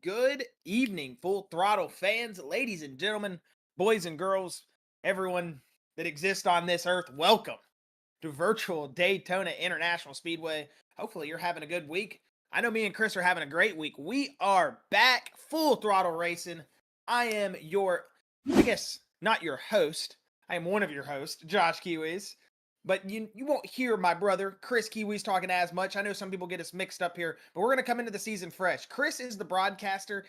good evening, Full Throttle fans, ladies and gentlemen, boys and girls, everyone that exists on this earth. Welcome to virtual Daytona International Speedway. Hopefully, you're having a good week. I know me and Chris are having a great week. We are back full throttle racing. I am I guess, not your host. I am one of your hosts, Josh Kiwis. But you won't hear my brother, Chris Kiwis, talking as much. I know some people get us mixed up here, but we're going to come into the season fresh. Chris is the broadcaster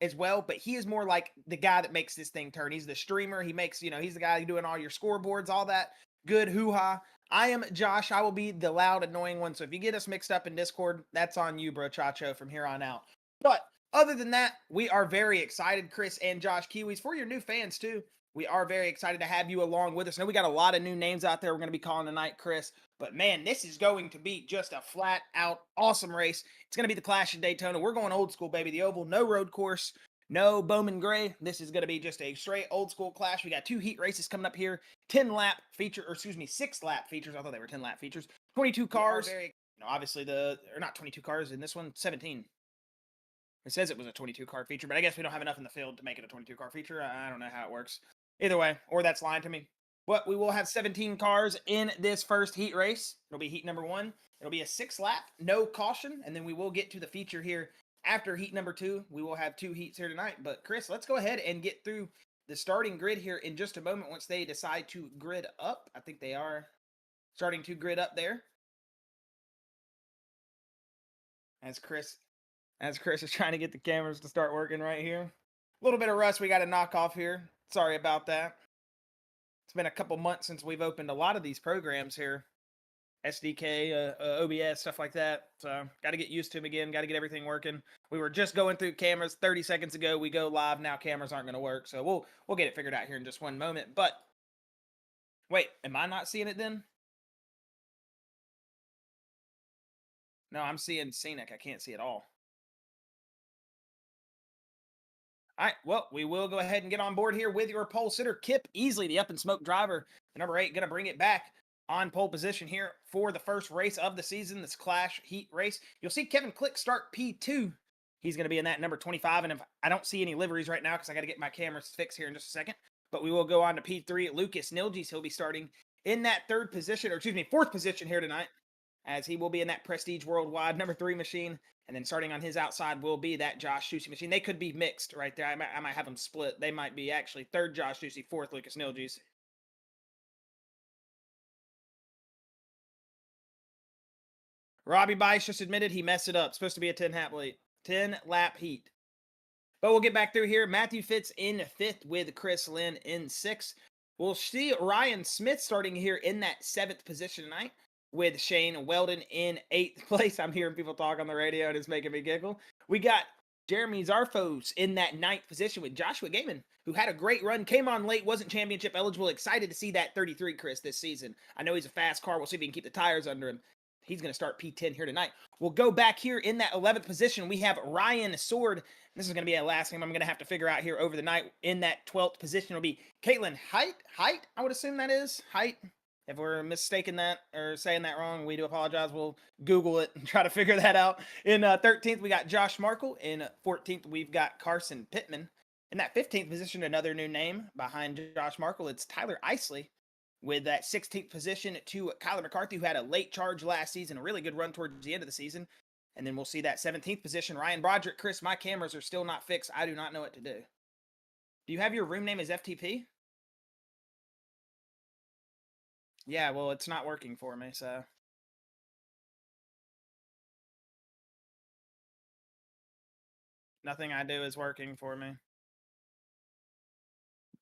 as well, but he is more like the guy that makes this thing turn. He's the streamer. He makes, he's the guy doing all your scoreboards, all that good hoo-ha. I am Josh. I will be the loud, annoying one. So if you get us mixed up in Discord, that's on you, bro, Chacho, from here on out. But other than that, we are very excited, Chris and Josh Kiwis, for your new fans too. We are very excited to have you along with us. I know we got a lot of new names out there we're going to be calling tonight, Chris. But man, this is going to be just a flat out awesome race. It's going to be the Clash of Daytona. We're going old school, baby. The oval, no road course, no Bowman Gray. This is going to be just a straight old school clash. We got 2 heat races coming up here. 6 lap features. I thought they were 10 lap features. 22 cars. Obviously not 22 cars in this one, 17. It says it was a 22 car feature, but I guess we don't have enough in the field to make it a 22 car feature. I don't know how it works. Either way, or that's lying to me. But we will have 17 cars in this first heat race. It'll be heat number 1. It'll be a 6 lap, no caution, and then we will get to the feature here after heat number 2. We will have 2 heats here tonight. But Chris, let's go ahead and get through the starting grid here in just a moment once they decide to grid up. I think they are starting to grid up there. As Chris is trying to get the cameras to start working right here. A little bit of rust we got to knock off here. Sorry about that. It's been a couple months since we've opened a lot of these programs here. SDK, OBS, stuff like that. So, got to get used to them again. Got to get everything working. We were just going through cameras 30 seconds ago. We go live. Now cameras aren't going to work. So, we'll get it figured out here in just one moment. But, wait, am I not seeing it then? No, I'm seeing scenic. I can't see it all. All right, well, we will go ahead and get on board here with your pole sitter, Kip Easley, the up and smoke driver, the number 8, going to bring it back on pole position here for the first race of the season, this Clash Heat race. You'll see Kevin Click start P2. He's going to be in that number 25, and if I don't see any liveries right now because I got to get my cameras fixed here in just a second, but we will go on to P3. Lucas Nilges, he'll be starting in that 4th position here tonight, as he will be in that Prestige Worldwide number 3 machine. And then starting on his outside will be that Josh Ducey machine. They could be mixed right there. I might have them split. They might be actually 3rd Josh Ducey, 4th Lucas Nilges. Robbie Bice just admitted he messed it up. Supposed to be a 10 lap heat. But we'll get back through here. Matthew Fitz in 5th with Chris Lynn in 6th. We'll see Ryan Smith starting here in that 7th position tonight, with Shane Weldon in 8th place. I'm hearing people talk on the radio and it's making me giggle. We got Jeremy Zarfos in that 9th position with Joshua Gaiman, who had a great run, came on late, wasn't championship eligible. Excited to see that 33, Chris, this season. I know he's a fast car. We'll see if he can keep the tires under him. He's going to start P10 here tonight. We'll go back here in that 11th position. We have Ryan Sword. This is going to be a last name I'm going to have to figure out here over the night. In that 12th position will be Caitlin Height, I would assume that is. Height. If we're mistaking that or saying that wrong, we do apologize. We'll Google it and try to figure that out. In 13th, we got Josh Markle. In 14th, we've got Carson Pittman. In that 15th position, another new name behind Josh Markle. It's Tyler Isley with that 16th position to Kyler McCarthy, who had a late charge last season, a really good run towards the end of the season. And then we'll see that 17th position, Ryan Broderick. Chris, my cameras are still not fixed. I do not know what to do. Do you have your room name as FTP? Yeah, well, it's not working for me, so. Nothing I do is working for me.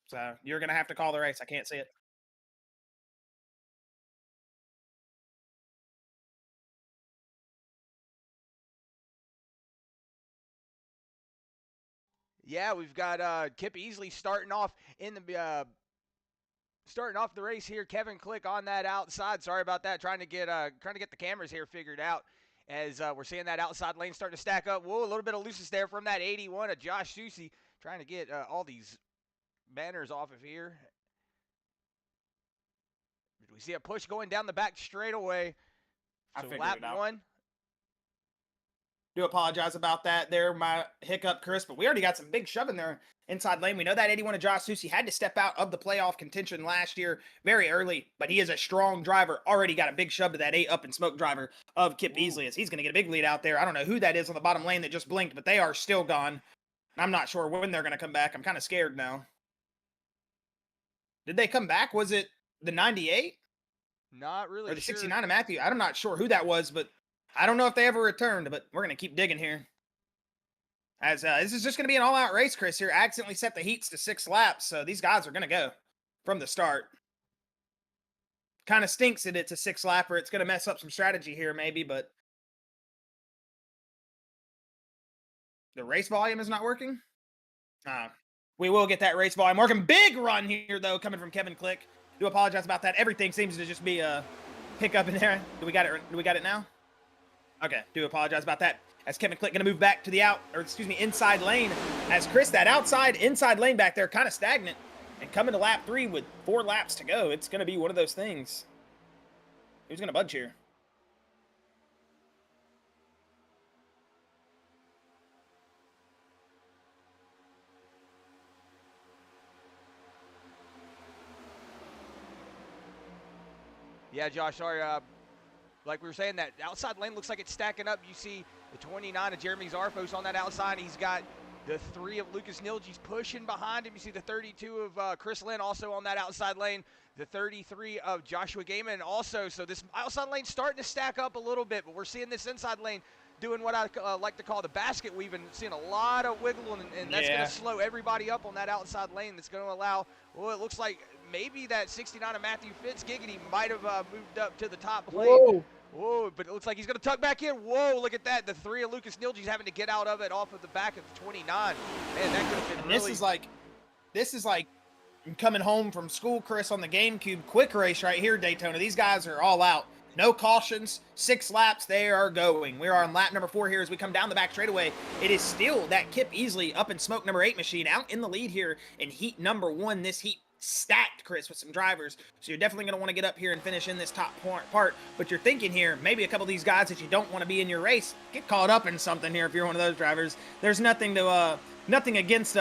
So, you're going to have to call the race. I can't see it. Yeah, we've got Kip Easley starting off the race here. Kevin Click on that outside. Sorry about that. Trying to get the cameras here figured out as we're seeing that outside lane starting to stack up. Whoa, a little bit of looseness there from that 81 of Josh Ducey. Trying to get all these banners off of here. We see a push going down the back straightaway. So lap 1. Do apologize about that. There, my hiccup, Chris. But we already got some big shove in there inside lane. We know that 81 of Josh Susi had to step out of the playoff contention last year very early, but he is a strong driver. Already got a big shove to that 8 up and smoke driver of Kip Beasley, as he's going to get a big lead out there. I don't know who that is on the bottom lane that just blinked, but they are still gone. I'm not sure when they're going to come back. I'm kind of scared now. Did they come back? Was it the 98? Not really Or the sure. 69 of Matthew? I'm not sure who that was, but I don't know if they ever returned, but we're going to keep digging here. As this is just going to be an all-out race, Chris, here. Accidentally set the heats to 6 laps, so these guys are going to go from the start. Kind of stinks that it's a 6-lapper. It's going to mess up some strategy here, maybe, but the race volume is not working. We will get that race volume working. Big run here, though, coming from Kevin Click. Do apologize about that. Everything seems to just be a hiccup in there. Do we got it? Do we got it now? Okay. Do apologize about that. As Kevin Click going to move back to the inside lane. As Chris, that inside lane back there, kind of stagnant. And coming to lap 3 with 4 laps to go. It's going to be one of those things. Who's going to budge here? Yeah, Josh, sorry. Like we were saying, that outside lane looks like it's stacking up. You see the 29 of Jeremy Zarfos on that outside. He's got the 3 of Lucas Nilge's pushing behind him. You see the 32 of Chris Lynn also on that outside lane. The 33 of Joshua Gaiman also. So this outside lane starting to stack up a little bit, but we're seeing this inside lane doing what I like to call the basket weaving, seeing a lot of wiggling, and that's going to slow everybody up on that outside lane. That's going to allow, well, it looks like maybe that 69 of Matthew Fitz Giggity might have moved up to the top lane. Whoa, but it looks like he's going to tuck back in. Whoa, look at that. The 3 of Lucas Nilge's having to get out of it off of the back of the 29. Man, that could have been really... This is like coming home from school, Chris, on the GameCube. Quick race right here, Daytona. These guys are all out. No cautions, 6 laps, they are going. We are on lap number 4 here as we come down the back straightaway. It is still that Kip Easley up in smoke number 8 machine out in the lead here in heat number 1. This heat stacked, Chris, with some drivers. So you're definitely going to want to get up here and finish in this top part. But you're thinking here, maybe a couple of these guys that you don't want to be in your race, get caught up in something here if you're one of those drivers. There's nothing to, nothing against,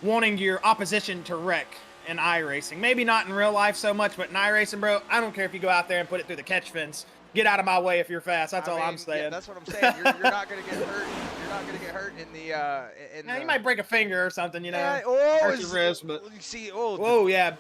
wanting your opposition to wreck in iRacing. Maybe not in real life so much, but in iRacing, bro, I don't care if you go out there and put it through the catch fence. Get out of my way if you're fast. That's all I'm saying. Yeah, that's what I'm saying. You're not going to get hurt. You're not going to get hurt in the. You might break a finger or something, you know. Yeah, hurt your wrist, but you see. Whoa, yeah.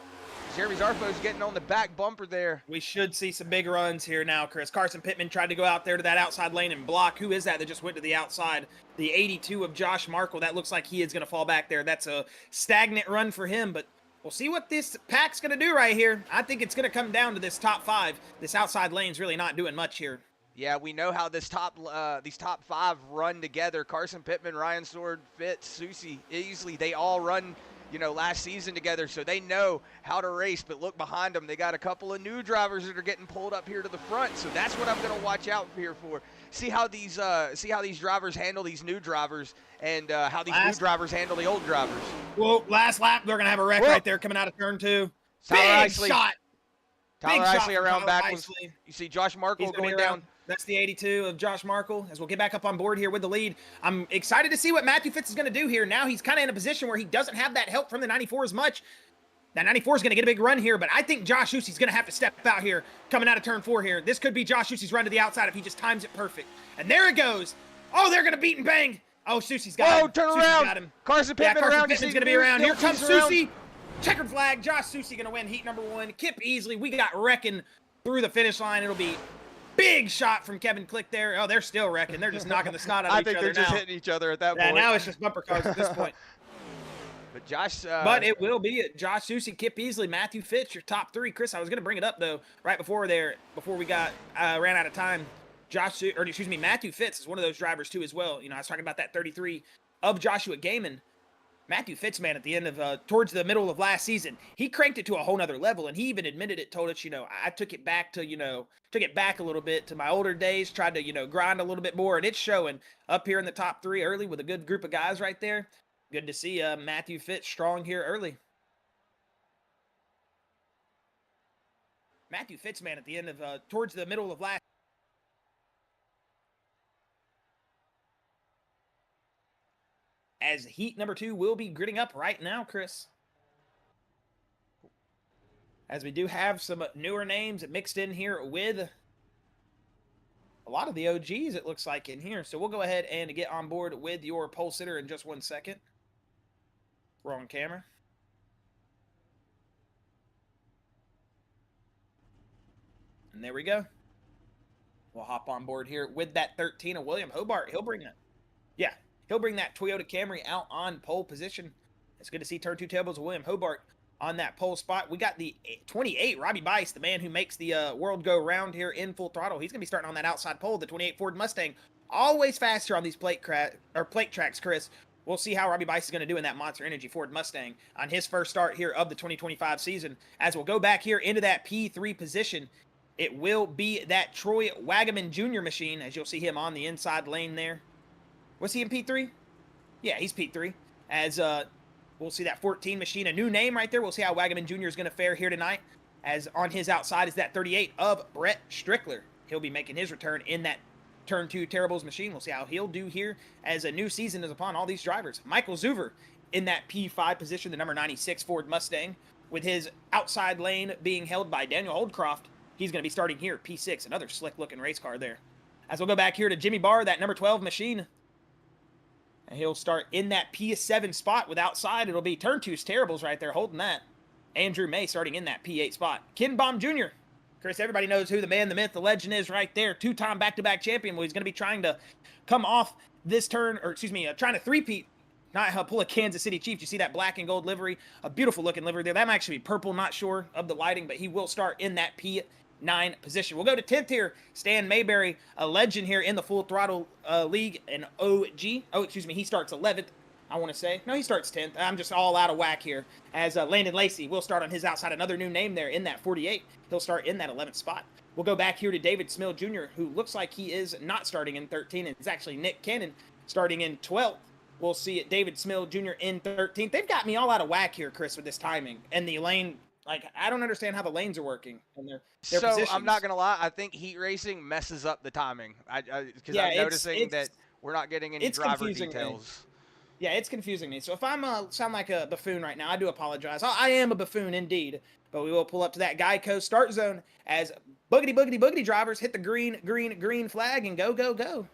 Jeremy Zarfo's getting on the back bumper there. We should see some big runs here now, Chris. Carson Pittman tried to go out there to that outside lane and block. Who is that just went to the outside? The 82 of Josh Markle. That looks like he is going to fall back there. That's a stagnant run for him, but we'll see what this pack's going to do right here. I think it's going to come down to this top 5. This outside lane's really not doing much here. Yeah, we know how these top 5 run together. Carson Pittman, Ryan Sword, Fitz, Susi, Easley, they all run, last season together, so they know how to race. But look behind them, they got a couple of new drivers that are getting pulled up here to the front. So that's what I'm going to watch out here for. See how these drivers handle these new drivers, and how these new drivers handle the old drivers. Well, last lap they're going to have a wreck right there coming out of turn 2. Big shot. Tyler Isley around backwards. You see Josh Markle going down. That's the 82 of Josh Markle, as we'll get back up on board here with the lead. I'm excited to see what Matthew Fitz is going to do here. Now he's kind of in a position where he doesn't have that help from the 94 as much. That 94 is going to get a big run here, but I think Josh Usi's going to have to step out here coming out of turn 4 here. This could be Josh Usi's run to the outside if he just times it perfect. And there it goes. Oh, they're going to beat and bang. Oh, Susi's got him. Whoa, turn around. Got him. Carson Pittman Carson around. Pittman's going to be around. Here comes Susi. Checkered flag. Josh Susi going to win heat number 1. Kip Easley. We got wrecking through the finish line. It'll be big shot from Kevin Click there. Oh, they're still wrecking. They're just knocking the snot out of each other now. I think they're just hitting each other at that point. Yeah, now it's just bumper cars at this point. But Josh, but it will be Josh Susi, Kip Easley, Matthew Fitz, your top 3. Chris, I was going to bring it up though right before we got ran out of time. Matthew Fitz is one of those drivers too as well. I was talking about that 33 of Joshua Gaiman. Matthew Fitz, man, at the end of towards the middle of last season, he cranked it to a whole nother level, and he even admitted it. Told us, I took it back a little bit to my older days. Tried to grind a little bit more, and it's showing up here in the top 3 early with a good group of guys right there. Good to see Matthew Fitz strong here early. Matthew Fitz, man, at the end of towards the middle of last. as heat number 2 will be gritting up right now, Chris. As we do have some newer names mixed in here with a lot of the OGs, it looks like, in here. So we'll go ahead and get on board with your pole sitter in just 1 second. We're on camera. And there we go. We'll hop on board here with that 13 of William Hobart. He'll bring that. Yeah, he'll bring that Toyota Camry out on pole position. It's good to see turn 2 tables of William Hobart on that pole spot. We got the 28, Robbie Bice, the man who makes the world go round here in Full Throttle. He's going to be starting on that outside pole, the 28 Ford Mustang. Always faster on these plate tracks, Chris. We'll see how Robbie Bice is going to do in that Monster Energy Ford Mustang on his first start here of the 2025 season. As we'll go back here into that P3 position, it will be that Troy Wagaman Jr. machine, as you'll see him on the inside lane there. Was he in P3? Yeah, he's P3. As we'll see that 14 machine, a new name right there. We'll see how Wagaman Jr. is going to fare here tonight. As on his outside is that 38 of Brett Strickler. He'll be making his return in that Turn 2 Terribles machine. We'll see how he'll do here as a new season is upon all these drivers. Michael Zuver in that P5 position, the number 96 Ford Mustang, with his outside lane being held by Daniel Holdcroft. He's going to be starting here, P6, another slick-looking race car there. As we'll go back here to Jimmy Barr, that number 12 machine. And he'll start in that P7 spot with outside. It'll be Turn 2's Terribles right there holding that. Andrew May starting in that P8 spot. Ken Baum Jr. Chris, everybody knows who the man, the myth, the legend is right there. 2-time back-to-back champion. Well, he's going to be trying to come off this turn, or excuse me, trying to three-peat, not pull a Kansas City Chiefs. You see that black and gold livery, a beautiful looking livery there. That might actually be purple, not sure of the lighting, but he will start in that P9 position. We'll go to 10th here. Stan Mayberry, a legend here in the Full Throttle League, an OG. Oh, excuse me, he starts 11th, I want to say. No, he starts 10th. I'm just all out of whack here. As Landon Lacey will start on his outside. Another new name there in that 48. He'll start in that 11th spot. We'll go back here to David Smill Jr., who looks like he is not starting in 13. It's actually Nick Cannon starting in 12th. We'll see David Smill Jr. in 13th. They've got me all out of whack here, Chris, with this timing. And the lane, like, I don't understand how the lanes are working and their positions. I'm not going to lie. I think heat racing messes up the timing. Because I'm noticing that we're not getting any driver details. Yeah, it's confusing me. So if I'm sound like a buffoon right now, I do apologize. I am a buffoon indeed. But we will pull up to that Geico start zone as boogity drivers hit the green flag and go.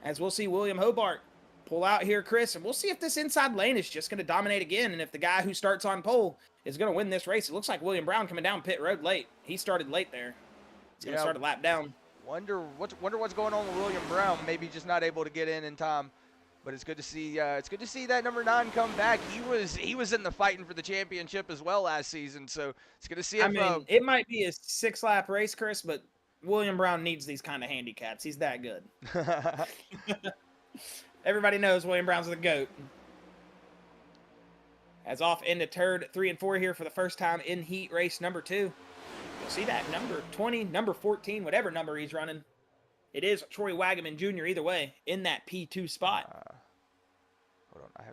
As we'll see William Hobart pull out here, Chris, and we'll see if this inside lane is just going to dominate again, and if the guy who starts on pole is going to win this race. It looks like William Brown coming down pit road late. He started late there. He's going to start a lap down. Wonder what's going on with William Brown. Maybe just not able to get in time. But it's good to see. It's good to see that number 9 come back. He was in the fighting for the championship as well last season. So it's good to see. It might be a 6-lap race, Chris, but William Brown needs these kind of handicaps. He's that good. Everybody knows William Brown's the GOAT. As off into turn 3 and 4 here for the first time in heat race number 2. You'll see that number 20, number 14, whatever number he's running. It is Troy Wagaman Jr. either way in that P2 spot. Hold on,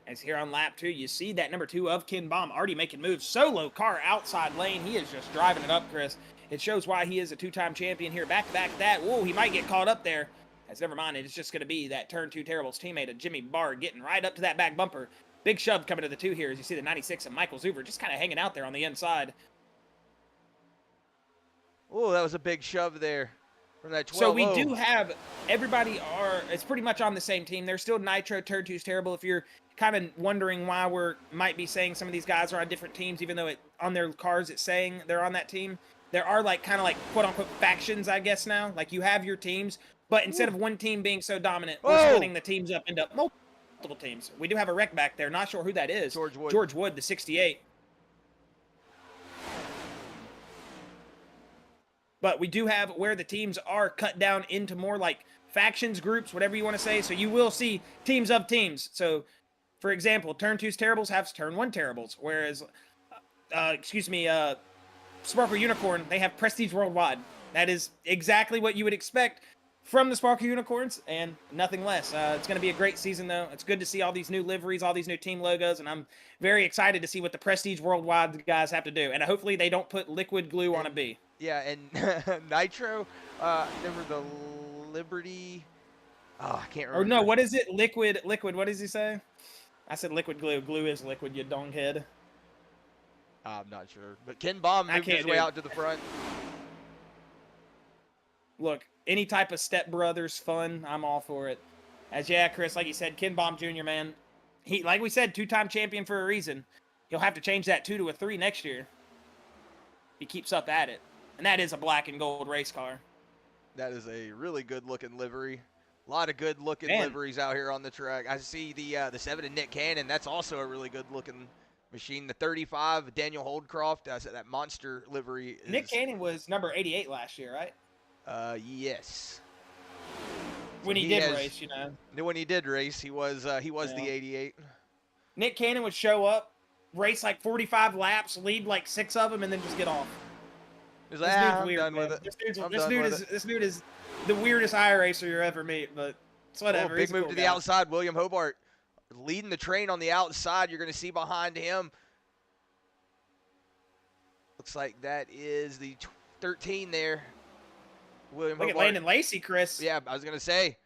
As here on lap 2, you see that number 2 of Ken Baum already making moves. Solo car outside lane. He is just driving it up, Chris. It shows why he is a 2-time champion here. Back to back that. Whoa, he might get caught up there. As never mind, it's just going to be that Turn 2 Terribles teammate of Jimmy Barr getting right up to that back bumper. Big shove coming to the 2 here as you see the 96 of Michael Zuver just kind of hanging out there on the inside. Oh, that was a big shove there from that 12. So we do have it's pretty much on the same team. They're still Nitro Turn 2's Terrible. If you're kind of wondering why might be saying some of these guys are on different teams, even though on their cars it's saying they're on that team. There are kind of quote unquote factions, I guess now. Like you have your teams. But instead of one team being so dominant, we're splitting the teams up into multiple teams. We do have a wreck back there. Not sure who that is. George Wood, the 68. But we do have where the teams are cut down into more like factions, groups, whatever you want to say. So you will see teams of teams. So, for example, Turn 2's Terribles have Turn 1 Terribles. Whereas, Sparkle Unicorn, they have Prestige Worldwide. That is exactly what you would expect from the Sparkle Unicorns, and nothing less. It's going to be a great season, though. It's good to see all these new liveries, all these new team logos, and I'm very excited to see what the Prestige Worldwide guys have to do. And hopefully they don't put liquid glue on a B. Yeah, and Nitro, there were the Liberty. Oh, I can't remember. Or no, what is it? Liquid. What does he say? I said liquid glue. Glue is liquid, you donghead. I'm not sure. But Ken Baum moved his way out to the front. Look, any type of Step Brothers fun, I'm all for it. As yeah, Chris, like you said, Ken Baum Jr., man, he, like we said, 2-time champion for a reason. He'll have to change that 2 to a 3 next year. He keeps up at it. And that is a black and gold race car. That is a really good-looking livery. A lot of good-looking liveries out here on the track. I see the 7 and Nick Cannon. That's also a really good-looking machine. The 35, Daniel Holdcroft, that monster livery. Nick Cannon was number 88 last year, right? Yes. When he did race, you know. When he did race, he was the 88. Nick Cannon would show up, race like 45 laps, lead like 6 of them, and then just get off. This dude's weird, done with it. This dude is the weirdest iRacer you ever meet, but it's whatever. Big move to the outside. William Hobart leading the train on the outside. You're going to see behind him. Looks like that is the 13 there. William Look Hobart. at Landon Lacey, Chris. Yeah, I was going to say.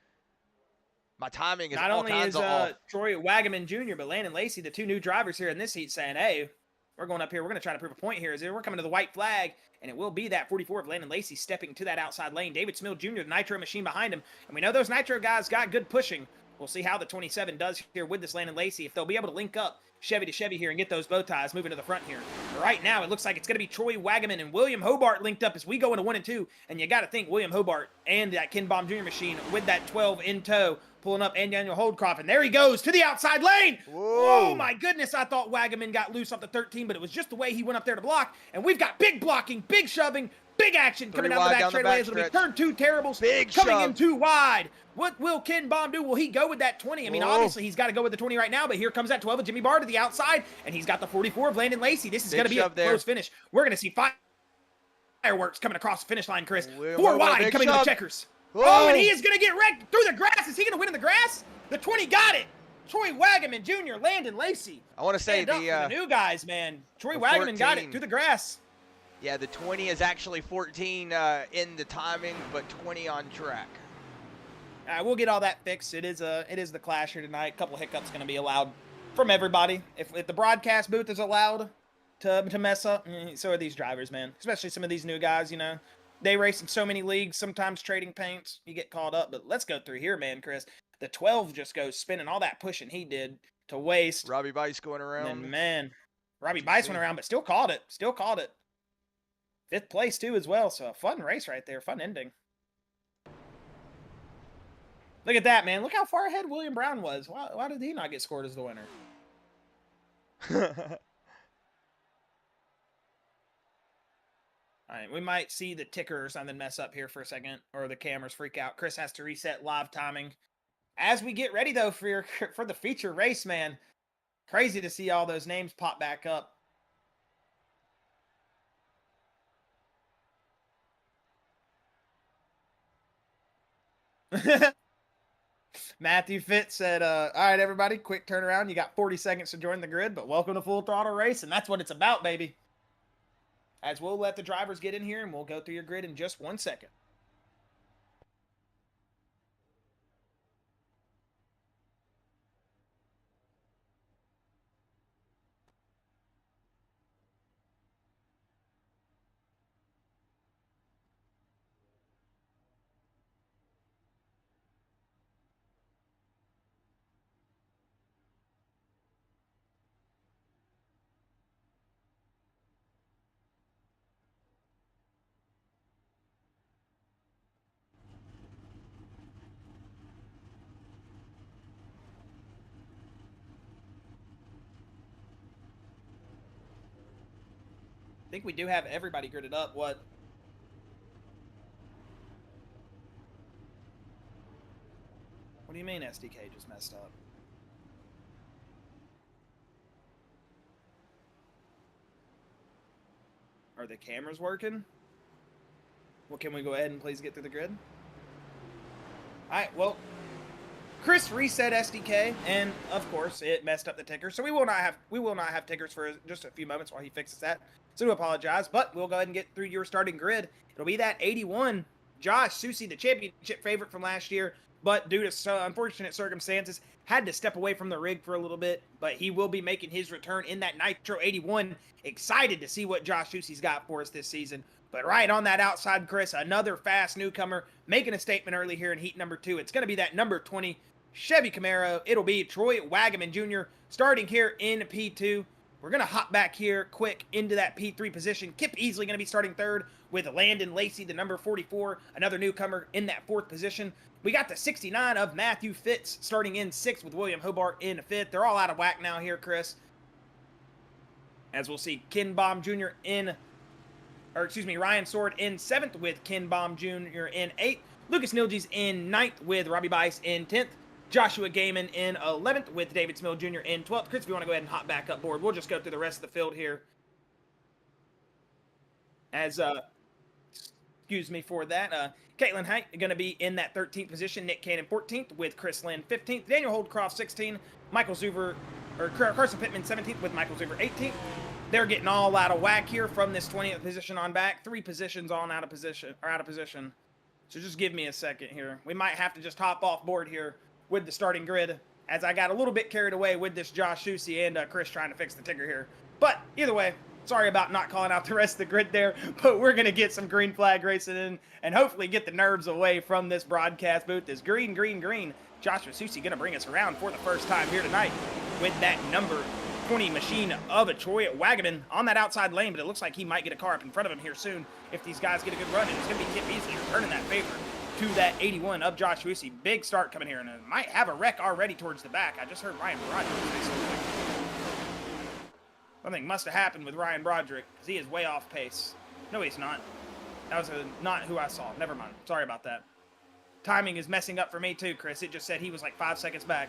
My timing is not only is Troy Wagaman Jr., but Landon Lacey, the 2 new drivers here in this heat, saying, hey, we're going up here. We're going to try to prove a point here. We're coming to the white flag, and it will be that 44 of Landon Lacey stepping to that outside lane. David Smil Jr., the Nitro machine behind him. And we know those Nitro guys got good pushing. We'll see how the 27 does here with this Landon Lacey, if they'll be able to link up Chevy to Chevy here and get those bow ties moving to the front here. But right now, it looks like it's going to be Troy Wagaman and William Hobart linked up as we go into 1 and 2. And you got to think William Hobart and that Ken Baum Jr. machine with that 12 in tow, pulling up and Daniel Holdcroft, and there he goes to the outside lane. Whoa. Oh my goodness, I thought Wagaman got loose off the 13, but it was just the way he went up there to block, and we've got big blocking, big shoving, big action coming down the back straightaway. It'll be turn 2 terribles coming in too wide. What will Ken Baum do? Will he go with that 20? I mean, obviously he's got to go with the 20 right now, but here comes that 12 of Jimmy Barr to the outside, and he's got the 44 of Landon Lacey. This is going to be a close finish. We're going to see fireworks coming across the finish line, Chris. 4 wide coming to the checkers. Oh, and he is going to get wrecked through the grass. Is he going to win in the grass? The 20 got it. Troy Wagaman Jr., Landon Lacey. I want to say the new guys, man. Troy Wagaman got it through the grass. Yeah, the 20 is actually 14 in the timing, but 20 on track. We'll get all that fixed. It is the clash here tonight. A couple hiccups going to be allowed from everybody. If the broadcast booth is allowed to mess up, so are these drivers, man. Especially some of these new guys, you know. They race in so many leagues, sometimes trading paints. You get caught up. But let's go through here, man, Chris. The 12 just goes spinning all that pushing he did to waste. Robbie Bice going around. And man, Robbie Bice went around, but still caught it. Still caught it. 5th place, too, as well. So a fun race right there. Fun ending. Look at that, man. Look how far ahead William Brown was. Why did he not get scored as the winner? All right, we might see the ticker or something mess up here for a second, or the cameras freak out. Chris has to reset live timing. As we get ready, though, for the feature race, man, crazy to see all those names pop back up. Matthew Fitz said, all right, everybody, quick turnaround. You got 40 seconds to join the grid, but welcome to Full Throttle Racing. That's what it's about, baby. As we'll let the drivers get in here, and we'll go through your grid in just 1 second. I think we do have everybody gridded up. What? What do you mean SDK just messed up? Are the cameras working? Well, can we go ahead and please get through the grid? All right, well, Chris reset SDK, and of course it messed up the ticker. So we will not have tickers for just a few moments while he fixes that. So do apologize, but we'll go ahead and get through your starting grid. It'll be that 81 Josh Susie, the championship favorite from last year, but due to some unfortunate circumstances, had to step away from the rig for a little bit. But he will be making his return in that Nitro 81. Excited to see what Josh Susie's got for us this season. But right on that outside, Chris, another fast newcomer making a statement early here in heat number 2. It's going to be that number 20 Chevy Camaro. It'll be Troy Wagaman Jr. starting here in P2. We're going to hop back here quick into that P3 position. Kip Easley going to be starting third with Landon Lacey, the number 44, another newcomer in that 4th position. We got the 69 of Matthew Fitz starting in 6th with William Hobart in 5th. They're all out of whack now here, Chris. As we'll see, Ryan Sword in 7th with Ken Baum Jr. in 8th. Lucas Nilges in 9th with Robbie Bice in 10th. Joshua Gaiman in 11th with David Smil Jr. in 12th. Chris, if you want to go ahead and hop back up board, we'll just go through the rest of the field here. As, excuse me for that. Caitlin Height going to be in that 13th position. Nick Cannon 14th with Chris Lynn 15th. Daniel Holdcroft 16th. Carson Pittman 17th with Michael Zuber 18th. They're getting all out of whack here from this 20th position on back. 3 positions on out of position. So just give me a second here. We might have to just hop off board here with the starting grid, as I got a little bit carried away with this Josh Susie and Chris trying to fix the ticker here. But either way, sorry about not calling out the rest of the grid there, but we're going to get some green flag racing in and hopefully get the nerves away from this broadcast booth. This green. Joshua Susie going to bring us around for the first time here tonight with that number 20 machine of a Troy Wagaman on that outside lane, but it looks like he might get a car up in front of him here soon if these guys get a good run, and it's going to be Kip Easley returning that favor to that 81 of Josh Susie. Big start coming here, and it might have a wreck already towards the back. I just heard Ryan Broderick say something. Something must have happened with Ryan Broderick, because he is way off pace. No, he's not. That was not who I saw. Never mind. Sorry about that. Timing is messing up for me too, Chris. It just said he was like 5 seconds back.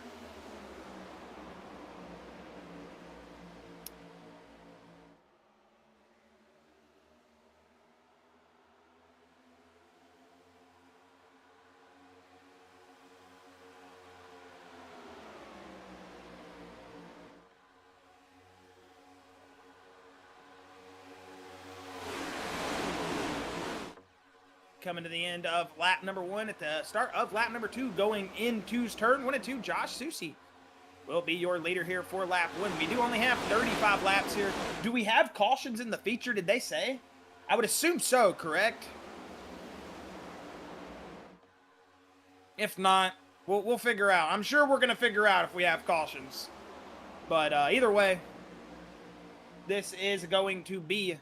Coming to the end of lap number 1 at the start of lap number 2, going into turn 1 and 2, Josh Susie will be your leader here for lap 1. We do only have 35 laps here. Do we have cautions in the feature, did they say? I would assume so, correct? If not, we'll figure out. I'm sure we're going to figure out if we have cautions. But either way, this is going to be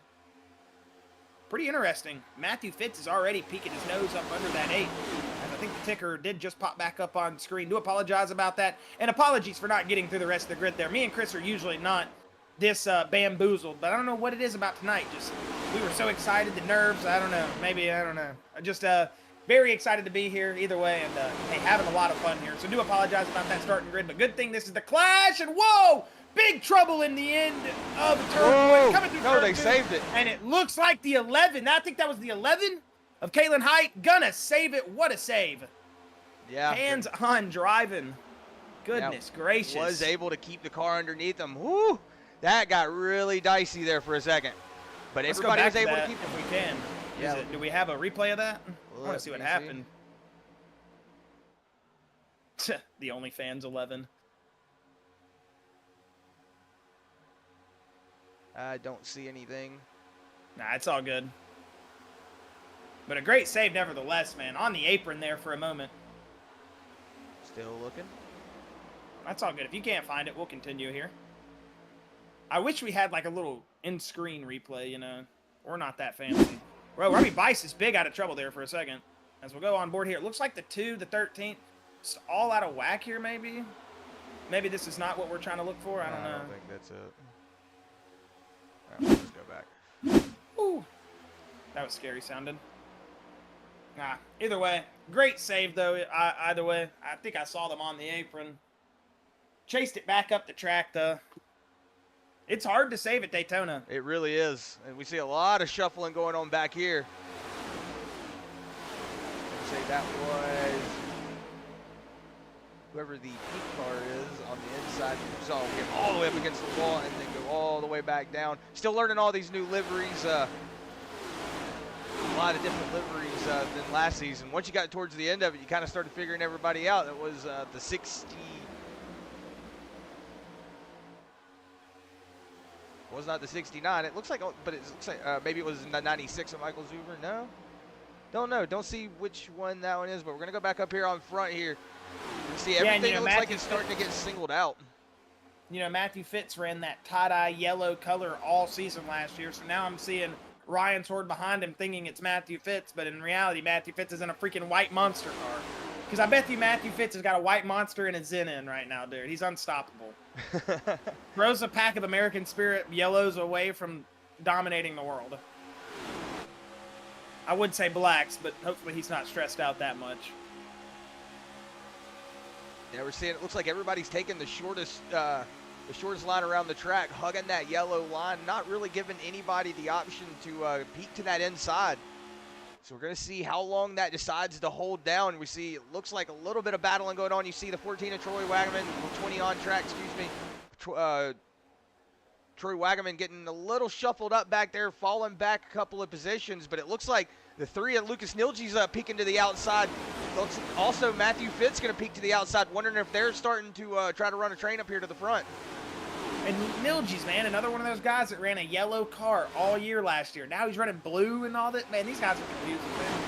pretty interesting. Matthew Fitz is already peeking his nose up under that 8. And I think the ticker did just pop back up on screen. Do apologize about that. And apologies for not getting through the rest of the grid there. Me and Chris are usually not this bamboozled. But I don't know what it is about tonight. Just, we were so excited. The nerves, I don't know. Maybe, I don't know. Just very excited to be here either way. And hey, having a lot of fun here. So do apologize about that starting grid. But good thing this is the Clash. And whoa! Big trouble in the end of turn 1. Coming through turn 2. They saved it. And it looks like the 11. I think that was the 11 of Caitlin Height. Gonna save it. What a save. Yeah. Hands on driving. Goodness gracious. Was able to keep the car underneath him. Woo! That got really dicey there for a second. But everybody was able to keep it. If we can. Yeah. Do we have a replay of that? I want to see what happened. The OnlyFans 11. I don't see anything. Nah, it's all good. But a great save nevertheless, man. On the apron there for a moment. Still looking. That's all good. If you can't find it, we'll continue here. I wish we had like a little in-screen replay, you know. We're not that fancy. Well, Robbie Bice is big out of trouble there for a second. As we'll go on board here. It looks like the 2, the 13th, just all out of whack here maybe. Maybe this is not what we're trying to look for. I don't know. I don't think that's it. Let's go back. Ooh. That was scary sounding. Nah, either way. Great save, though. Either way. I think I saw them on the apron. Chased it back up the track, though. It's hard to save at Daytona. It really is. And we see a lot of shuffling going on back here. Say that was whoever the pink car is on the inside. So get all the way up against the wall and then go all the way back down. Still learning all these new liveries. A lot of different liveries than last season. Once you got towards the end of it, you kind of started figuring everybody out. It was the 60. Was not the 69. It looks like, but it looks like maybe it was the 96 of Michael Zuber. No, don't know. Don't see which one that one is. But we're gonna go back up here on front here. You see everything. It looks like it's starting to get singled out. You know, Matthew Fitz ran that tie-dye yellow color all season last year. So now I'm seeing Ryan Sword behind him thinking it's Matthew Fitz, but in reality, Matthew Fitz is in a freaking white monster car. Because I bet you Matthew Fitz has got a white monster and a Zen in right now, dude. He's unstoppable. Throws a pack of American Spirit yellows away from dominating the world. I would say blacks, but hopefully he's not stressed out that much. Yeah, we're seeing it looks like everybody's taking the shortest line around the track, hugging that yellow line, not really giving anybody the option to peek to that inside. So we're going to see how long that decides to hold down. We see it looks like a little bit of battling going on. You see the 14 of Troy Wagaman, 20 on track, excuse me. Troy Wagaman getting a little shuffled up back there, falling back a couple of positions, but it looks like the 3 of Lucas Nilge's peeking to the outside. Looks also Matthew Fitz going to peek to the outside, wondering if they're starting to try to run a train up here to the front. And Nilge's, man, another one of those guys that ran a yellow car all year last year. Now he's running blue and all that. Man, these guys are confusing, man.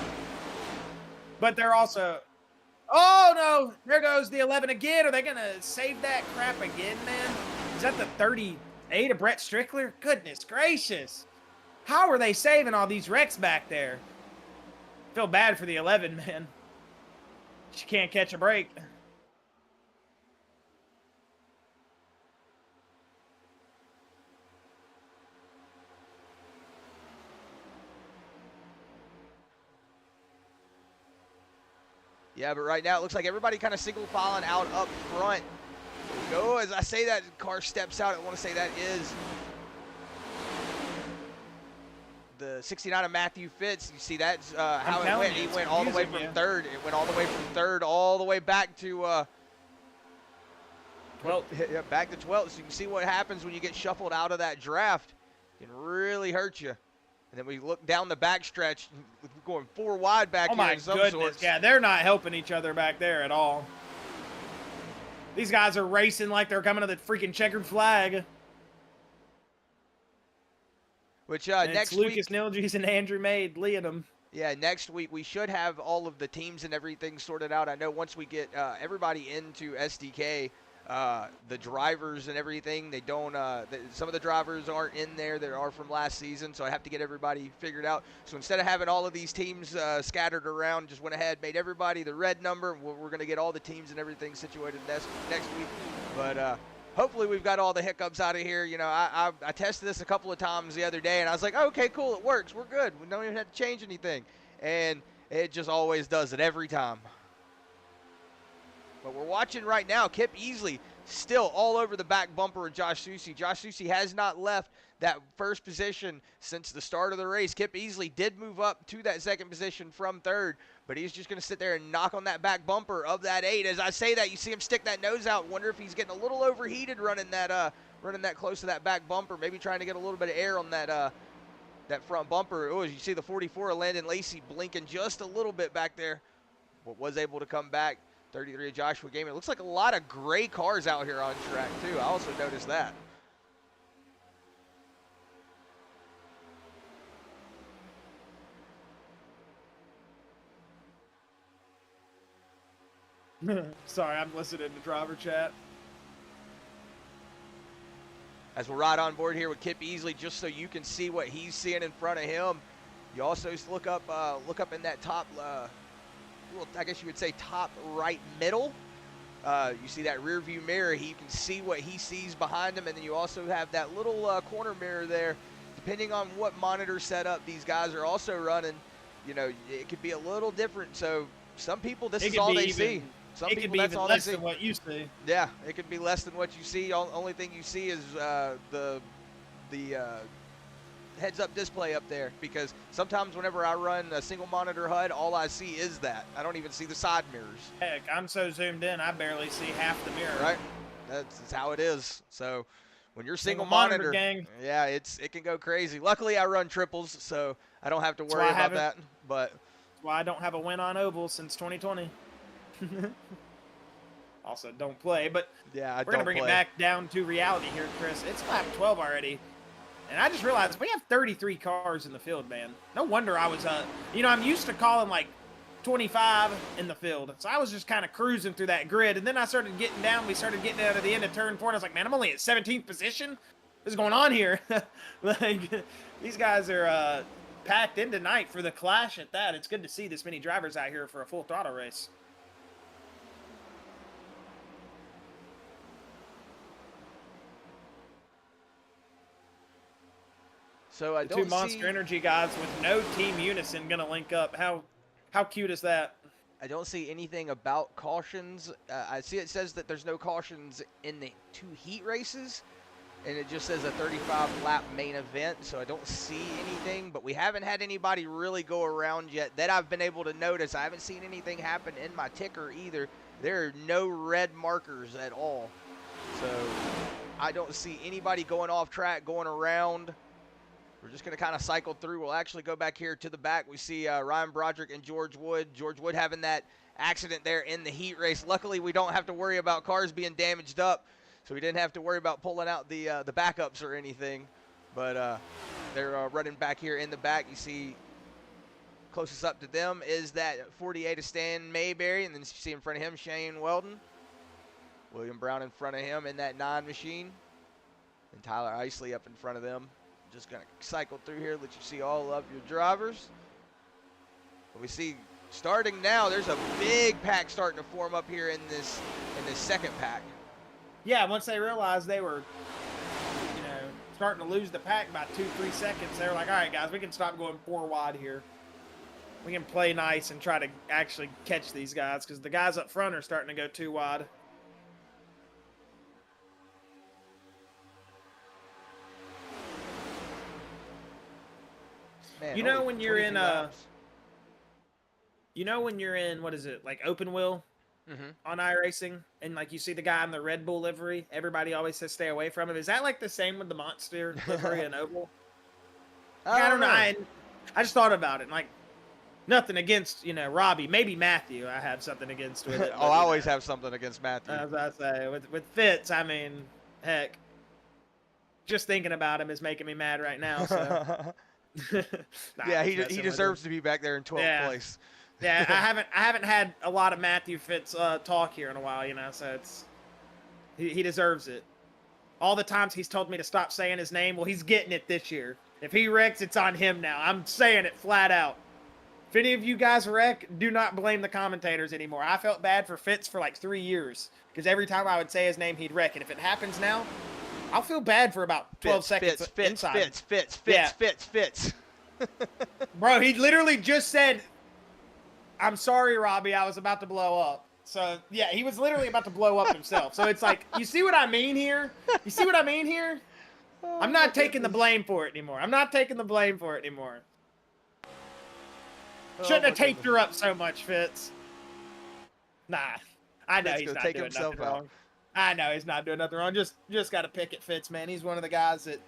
But they're also... Oh, no! There goes the 11 again. Are they going to save that crap again, man? Is that the 38 of Brett Strickler? Goodness gracious. How are they saving all these wrecks back there? Feel bad for the 11, man. She can't catch a break. Yeah, but right now it looks like everybody kind of single filing out up front. Go, as I say that, car steps out. I want to say that is the 69 of Matthew Fitz. You see that's how it went. He went all the way from third. It went all the way from third all the way back to 12th. Yeah, back to 12th. So you can see what happens when you get shuffled out of that draft. It can really hurt you. And then we look down the backstretch, going 4 wide back here in some sorts. Yeah, they're not helping each other back there at all. These guys are racing like they're coming to the freaking checkered flag. Which next week, Lucas Nilge's and Andrew Maid leading them. Yeah, next week we should have all of the teams and everything sorted out. I know once we get everybody into SDK, the drivers and everything, they don't some of the drivers aren't in there that are from last season, so I have to get everybody figured out. So instead of having all of these teams scattered around, just went ahead, made everybody the red number. We're going to get all the teams and everything situated next week. But hopefully we've got all the hiccups out of here. You know, I tested this a couple of times the other day, and I was like, oh, okay, cool, it works, we're good, we don't even have to change anything, and it just always does it every time. But we're watching right now, Kip Easley still all over the back bumper of Josh Susi. Josh Susi has not left that first position since the start of the race. Kip Easley did move up to that second position from third, but he's just going to sit there and knock on that back bumper of that 8. As I say that, you see him stick that nose out. Wonder if he's getting a little overheated running that close to that back bumper, maybe trying to get a little bit of air on that front bumper. Oh, as you see the 44 of Landon Lacey blinking just a little bit back there, but was able to come back. 33 of Joshua Gaiman. It looks like a lot of gray cars out here on track, too. I also noticed that. Sorry, I'm listening to driver chat. As we're right on board here with Kip Easley, just so you can see what he's seeing in front of him. You also look up in that top, well, I guess you would say top right middle. You see that rear view mirror. You can see what he sees behind him, and then you also have that little corner mirror there. Depending on what monitor setup these guys are also running, you know, it could be a little different. So some people, this is all they see. Some people, that's all they see. It could be even less than what you see. Yeah, it could be less than what you see. Only thing you see is the heads-up display up there, because sometimes whenever I run a single monitor HUD, all I see is that. I don't even see the side mirrors. Heck, I'm so zoomed in, I barely see half the mirror. Right? That's how it is. So when you're single monitor monitor, gang. yeah, it can go crazy. Luckily, I run triples, so I don't have to worry about that. But that's why I don't have a win on oval since 2020. Also, don't play, but yeah, we're gonna bring it back down to reality here, Chris. It's lap 12 already, and I just realized we have 33 cars in the field, man. No wonder I was, I'm used to calling like 25 in the field, so I was just kind of cruising through that grid, and then I started getting down. We started getting down to the end of turn 4, and I was like, man, I'm only at 17th position. What's going on here? Like, these guys are packed in tonight for the clash at that. It's good to see this many drivers out here for a full throttle race. So I the don't two Monster Energy guys with no team unison gonna link up. How cute is that? I don't see anything about cautions. I see it says that there's no cautions in the 2 heat races, and it just says a 35-lap main event, so I don't see anything. But we haven't had anybody really go around yet that I've been able to notice. I haven't seen anything happen in my ticker either. There are no red markers at all. So I don't see anybody going off track, going around. We're just going to kind of cycle through. We'll actually go back here to the back. We see Ryan Broderick and George Wood. George Wood having that accident there in the heat race. Luckily, we don't have to worry about cars being damaged up, so we didn't have to worry about pulling out the backups or anything. But they're running back here in the back. You see closest up to them is that 48 of Stan Mayberry, and then you see in front of him Shane Weldon. William Brown in front of him in that 9 machine. And Tyler Isley up in front of them. Just going to cycle through here, let you see all of your drivers. But we see starting now, there's a big pack starting to form up here in this second pack. Yeah, once they realized they were, starting to lose the pack by 2-3 seconds, they were like, all right, guys, we can stop going 4 wide here. We can play nice and try to actually catch these guys, because the guys up front are starting to go 2 wide. Man, you know when you're in what is it, like open wheel on iRacing, and like you see the guy in the Red Bull livery, everybody always says stay away from him. Is that like the same with the Monster livery and oval? I don't know. I just thought about it. And like, nothing against Robbie, maybe Matthew. I have something against with it. I always have something against Matthew. As I say, with Fitz, I mean, heck, just thinking about him is making me mad right now. So. Yeah, he deserves to be back there in 12th place. Yeah, I haven't had a lot of Matthew Fitz talk here in a while, so he deserves it. All the times he's told me to stop saying his name, well, he's getting it this year. If he wrecks, it's on him now. I'm saying it flat out. If any of you guys wreck, do not blame the commentators anymore. I felt bad for Fitz for like 3 years, because every time I would say his name, he'd wreck. And if it happens now, I'll feel bad for about 12 seconds inside. Fitz. Bro, he literally just said, I'm sorry, Robbie, I was about to blow up. So, yeah, he was literally about to blow up himself. So it's like, you see what I mean here? I'm not taking the blame for it anymore. Shouldn't have taped her up so much, Fitz. Nah, I know he's not doing nothing wrong. I know he's not doing nothing wrong. Just got to pick at Fitz, man. He's one of the guys that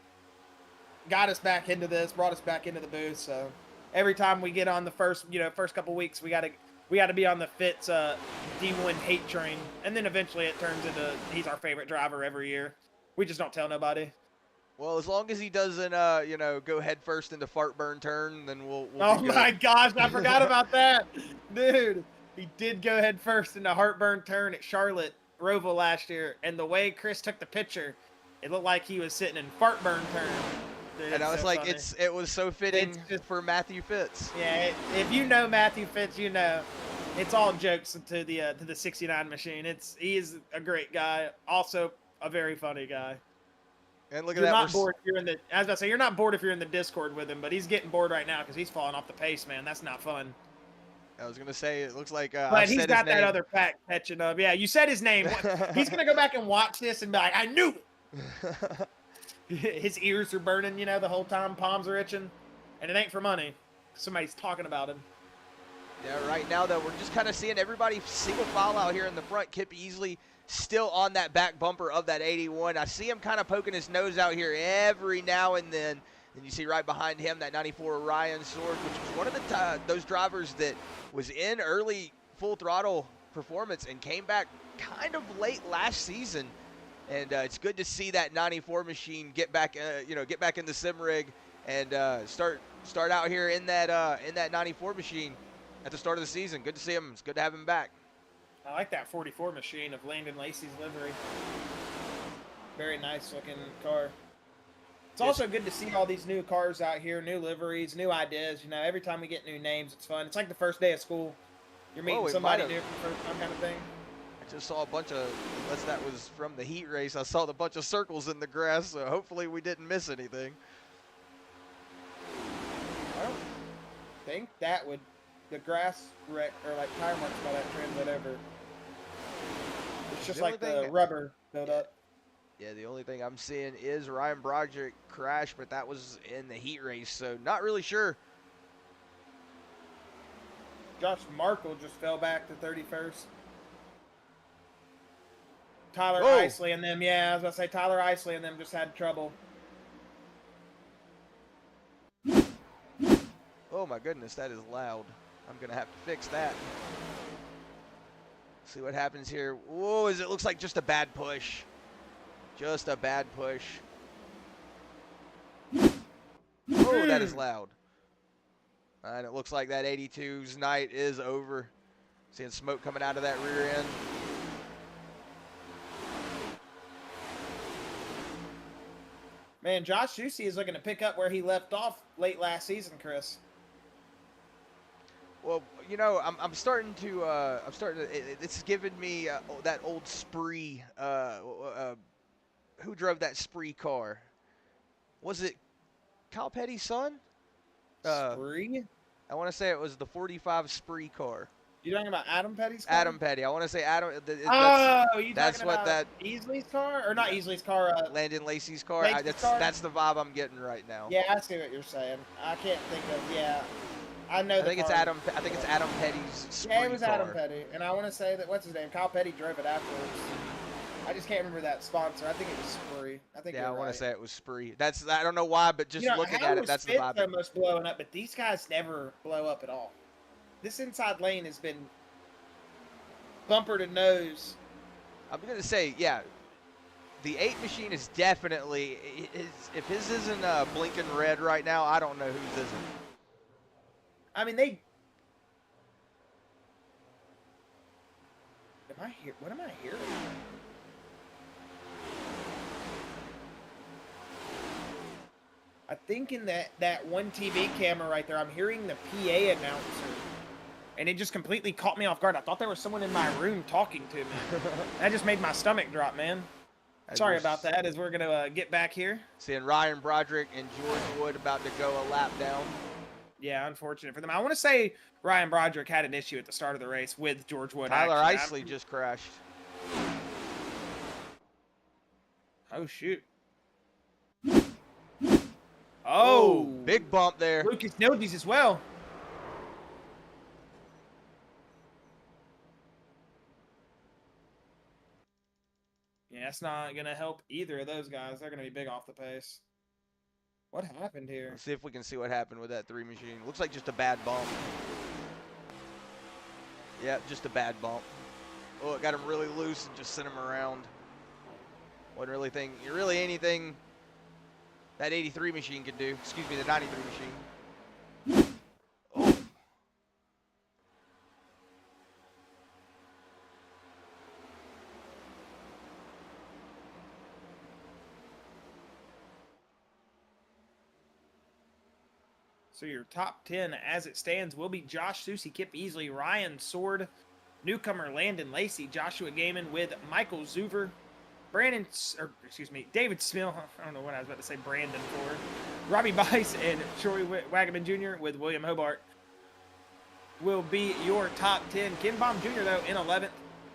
got us back into this, brought us back into the booth. So every time we get on the first couple weeks, we got to be on the Fitz D1 hate train, and then eventually it turns into he's our favorite driver every year. We just don't tell nobody. Well, as long as he doesn't, go head first into fart burn turn, then we'll oh my gosh, I forgot about that, dude. He did go head first into heartburn turn at Charlotte Roval last year, and the way Chris took the picture, it looked like he was sitting in fartburn turn. Dude, and I was so like, funny. It was so fitting for Matthew Fitz. Yeah, if you know Matthew Fitz, it's all jokes to the 69 machine. He is a great guy, also a very funny guy. And look at that. You're not bored if you're not bored if you're in the Discord with him, but he's getting bored right now because he's falling off the pace, man. That's not fun. I was gonna say it looks like. But he's got that other pack catching up. Yeah, you said his name. He's gonna go back and watch this and be like, I knew it. his ears are burning, you know, the whole time, palms are itching, and it ain't for money. Somebody's talking about him. Yeah, right now, though, we're just kind of seeing everybody single file out here in the front. Kip Easley still on that back bumper of that 81. I see him kind of poking his nose out here every now and then. And you see right behind him that 94 Ryan Sword, which was one of the those drivers that was in early full throttle performance and came back kind of late last season. And it's good to see that 94 machine get back, get back in the sim rig and start out here in that 94 machine at the start of the season. Good to see him. It's good to have him back. I like that 44 machine of Landon Lacey's livery. Very nice looking car. It's also good to see all these new cars out here, new liveries, new ideas. You know, every time we get new names, it's fun. It's like the first day of school. You're meeting somebody new for the first time kind of thing. I just saw a bunch of, unless that was from the heat race, I saw a bunch of circles in the grass, so hopefully we didn't miss anything. I don't think that would, the grass wreck, or like tire marks by that transit over. It's just like the rubber build up. Yeah, the only thing I'm seeing is Ryan Broderick crash, but that was in the heat race, so not really sure. Josh Markle just fell back to 31st. Tyler Isley and them, yeah, I was about to say Tyler Isley and them just had trouble. Oh my goodness, that is loud. I'm gonna have to fix that. See what happens here. Whoa, it looks like just a bad push. Just a bad push. Oh, that is loud. And it looks like that 82's night is over. Seeing smoke coming out of that rear end. Man, Josh Ducey is looking to pick up where he left off late last season, Chris. Well, you know, I'm starting to it's giving me that old Spree. Who drove that Spree car? Was it Kyle Petty's son? Spree? I want to say it was the 45 Spree car. You talking about Adam Petty's car? Adam Petty. I want to say Adam. That's what that Easley's car, or not Easley's car? Landon Lacey's car. That's the vibe I'm getting right now. Yeah, I see what you're saying. I can't think of. Yeah, I know. I think it's Adam Petty's Spree Yeah, it was car. Adam Petty, and I want to say that what's his name? Kyle Petty drove it afterwards. I just can't remember that sponsor. I think it was Spree. I want to say it was Spree. I don't know why, but just looking at it, that's the vibe. Almost blowing up, but these guys never blow up at all. This inside lane has been bumper to nose. I'm gonna say, yeah, the 8 machine is definitely if his isn't blinking red right now, I don't know whose isn't. I mean, they. What am I hearing? I think in that one TV camera right there, I'm hearing the PA announcer, and it just completely caught me off guard. I thought there was someone in my room talking to me. That just made my stomach drop, man. Sorry about that. As we're gonna get back here, seeing Ryan Broderick and George Wood about to go a lap down. Yeah, unfortunate for them. I want to say Ryan Broderick had an issue at the start of the race with George Wood. Tyler Isley just crashed. Oh shoot. Oh, big bump there. Lucas Nildes as well. Yeah, that's not going to help either of those guys. They're going to be big off the pace. What happened here? Let's see if we can see what happened with that 3 machine. Looks like just a bad bump. Yeah, just a bad bump. Oh, it got him really loose and just sent him around. Wasn't really anything that 83 machine could do. Excuse me, the 93 machine. Oh. So your top 10 as it stands will be Josh Ducey, Kip Easley, Ryan Sword, newcomer Landon Lacey, Joshua Gaiman with Michael Zuver, David Smil, I don't know what I was about to say Brandon for, Robbie Bice, and Troy Wagaman Jr. with William Hobart will be your top 10. Ken Baum Jr., though, in 11th,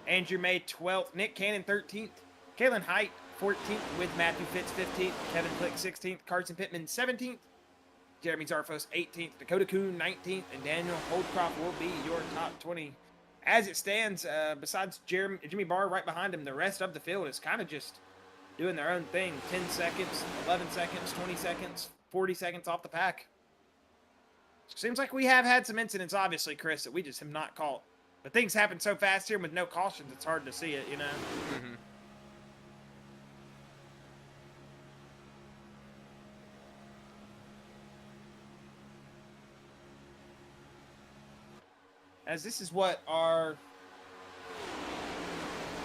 Andrew May, 12th, Nick Cannon, 13th, Kalen Height, 14th, with Matthew Fitz 15th, Kevin Click 16th, Carson Pittman 17th, Jeremy Zarfos 18th, Dakota Kuhn 19th, and Daniel Holdcroft will be your top 20. As it stands, besides Jimmy Barr right behind him, the rest of the field is kind of just doing their own thing. 10 seconds, 11 seconds, 20 seconds, 40 seconds off the pack. Seems like we have had some incidents, obviously, Chris, that we just have not caught. But things happen so fast here with no cautions, it's hard to see it, you know? Mm-hmm. As this is what, our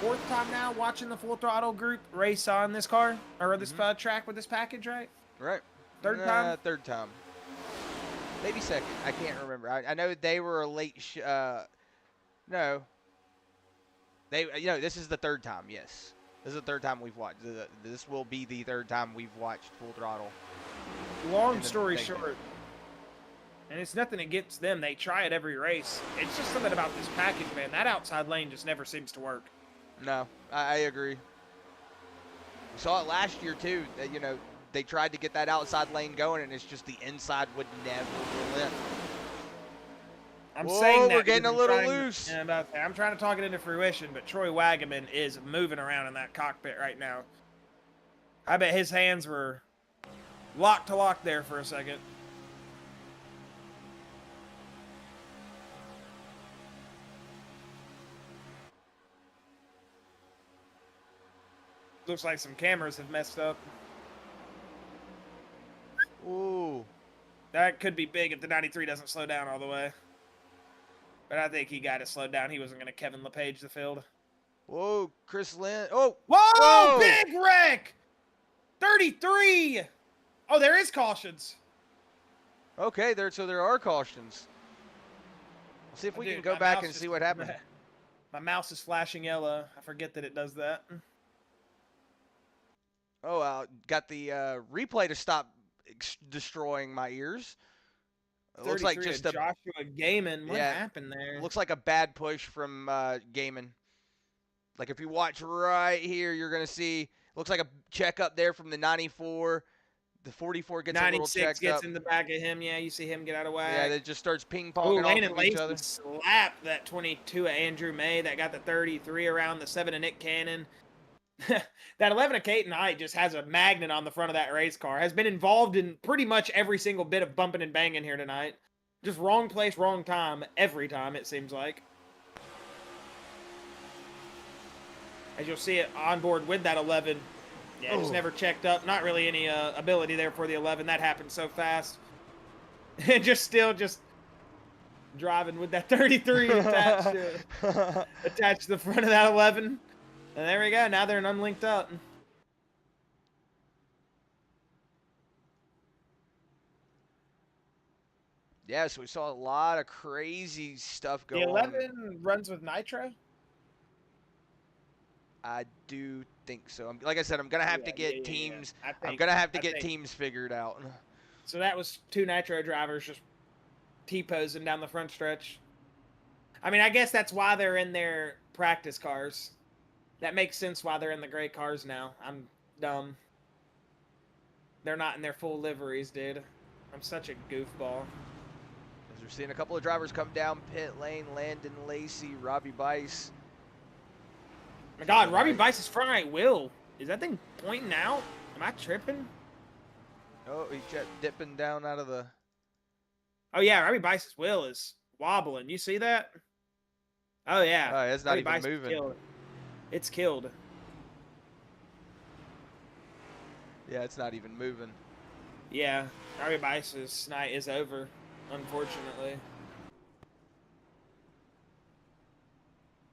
4th time now watching the Full Throttle group race on this car, or this track with this package, right? Right. 3rd time? 3rd time. Maybe 2nd. I can't remember. I know they were a late. No. This is the 3rd time. Yes, this is the 3rd time we've watched. This will be the 3rd time we've watched Full Throttle. Long story short, and it's nothing against them. They try it every race. It's just something about this package, man. That outside lane just never seems to work. No, I agree. We saw it last year too. They tried to get that outside lane going, and it's just the inside would never relent. I'm saying that we're getting a little loose. I'm trying to talk it into fruition, but Troy Wagaman is moving around in that cockpit right now. I bet his hands were locked to lock there for a second. Looks like some cameras have messed up. Ooh. That could be big if the 93 doesn't slow down all the way. But I think he got it slowed down. He wasn't going to Kevin LePage the field. Whoa, Chris Lynn. Oh. Whoa, big wreck! 33! Oh, there is cautions. Okay, so there are cautions. We'll see if we can go back and see what happened. My mouse is flashing yellow. I forget that it does that. Oh, got the replay to stop destroying my ears. It looks like just a Joshua Gaiman. What happened there? Looks like a bad push from Gaiman. Like if you watch right here, you're gonna see. Looks like a check up there from the 94. The 44 gets a little checked up. 96 gets in the back of him. Yeah, you see him get out of whack. Yeah, it just starts ping-ponging off of each other. Slapped that 22 of Andrew May. That got the 33 around the 7 of Nick Cannon. That 11 of Caden Height just has a magnet on the front of that race car. Has been involved in pretty much every single bit of bumping and banging here tonight. Just wrong place, wrong time, every time it seems like. As you'll see it on board with that 11. Yeah, just never checked up. Not really any ability there for the 11. That happened so fast. And still driving with that 33 attached to the front of that 11. And there we go. Now they're unlinked up. Yeah, so we saw a lot of crazy stuff going on. The 11 runs with nitro? I do think so. Like I said, I'm gonna have to get teams. I'm gonna have to get teams figured out. So that was 2 nitro drivers just T-posing down the front stretch. I mean, I guess that's why they're in their practice cars. That makes sense why they're in the gray cars now. I'm dumb. They're not in their full liveries, dude. I'm such a goofball. As we're seeing a couple of drivers come down pit lane, Landon Lacey, Robbie Bice. My God, Robbie Bice's front right wheel. Is that thing pointing out? Am I tripping? Oh, he's dipping down out of the... Oh, yeah, Robbie Bice's wheel is wobbling. You see that? Oh, yeah. Oh, it's not even moving. Killed. It's killed. Yeah, it's not even moving. Yeah, Robbie Bice's night is over, unfortunately.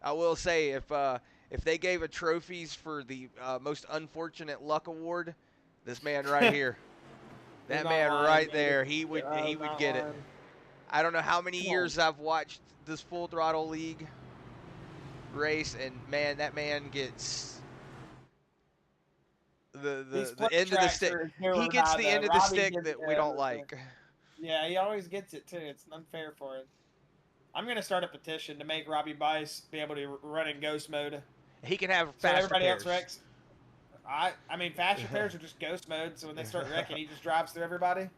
I will say, if they gave a trophies for the most unfortunate luck award, this man right here, that man right there, he would get it. I don't know how many years I've watched this Full Throttle League race, and man, that man gets the end of the stick. He gets the end of the stick that we don't like. Yeah, he always gets it too. It's unfair for him. I'm gonna start a petition to make Robbie Bice be able to run in ghost mode. He can have so fast everybody repairs. else wrecks. I mean, fast repairs are just ghost mode, so when they start wrecking, he just drives through everybody.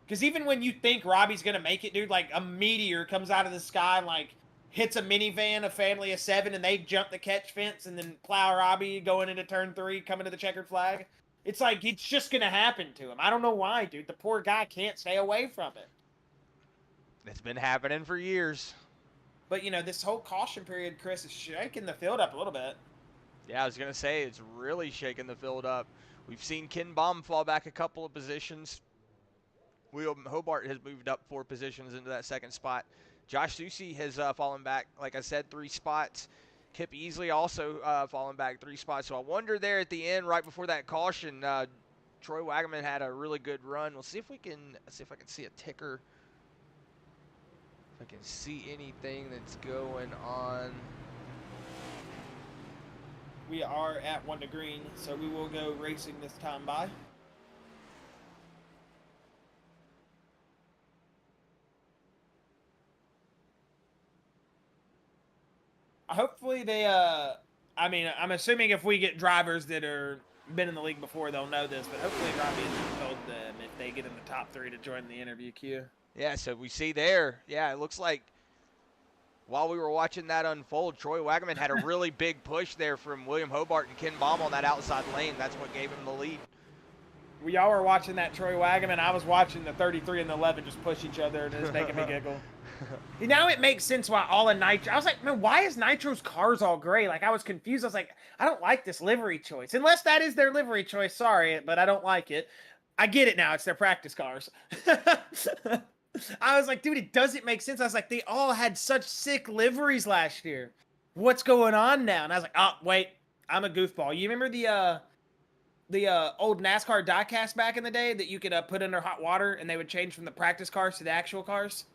Because even when you think Robbie's gonna make it, dude, like a meteor comes out of the sky and like hits a minivan, a family of 7, and they jump the catch fence and then plow Robbie going into turn 3, coming to the checkered flag. It's like it's just gonna happen to him. I don't know why, dude. The poor guy can't stay away from it. It's been happening for years. But you know, this whole caution period, Chris, is shaking the field up a little bit. Yeah, I was gonna say it's really shaking the field up. We've seen Ken Baum fall back a couple of positions. William Hobart has moved up 4 positions into that second spot. Josh Susie has fallen back, like I said, 3 spots. Kip Easley also fallen back 3 spots. So I wonder there at the end, right before that caution, Troy Wagaman had a really good run. We'll see if we can see if I can see a ticker. If I can see anything that's going on. We are at 1 to green, so we will go racing this time by. Hopefully they, I mean, I'm assuming if we get drivers that are been in the league before, they'll know this, but hopefully Robbie has told them if they get in the top 3 to join the interview queue. Yeah, so we see there, yeah, it looks like while we were watching that unfold, Troy Wagaman had a really big push there from William Hobart and Ken Baum on that outside lane. That's what gave him the lead. Y'all were watching that Troy Wagaman. I was watching the 33 and the 11 just push each other, and it's making me giggle. Now it makes sense why all of Nitro. I was like, man, why is Nitro's cars all gray? Like, I was confused. I was like, I don't like this livery choice. Unless that is their livery choice. Sorry, but I don't like it. I get it now. It's their practice cars. I was like, dude, it doesn't make sense. I was like, they all had such sick liveries last year. What's going on now? And I was like, oh, wait, I'm a goofball. You remember the old NASCAR diecast back in the day that you could put under hot water and they would change from the practice cars to the actual cars?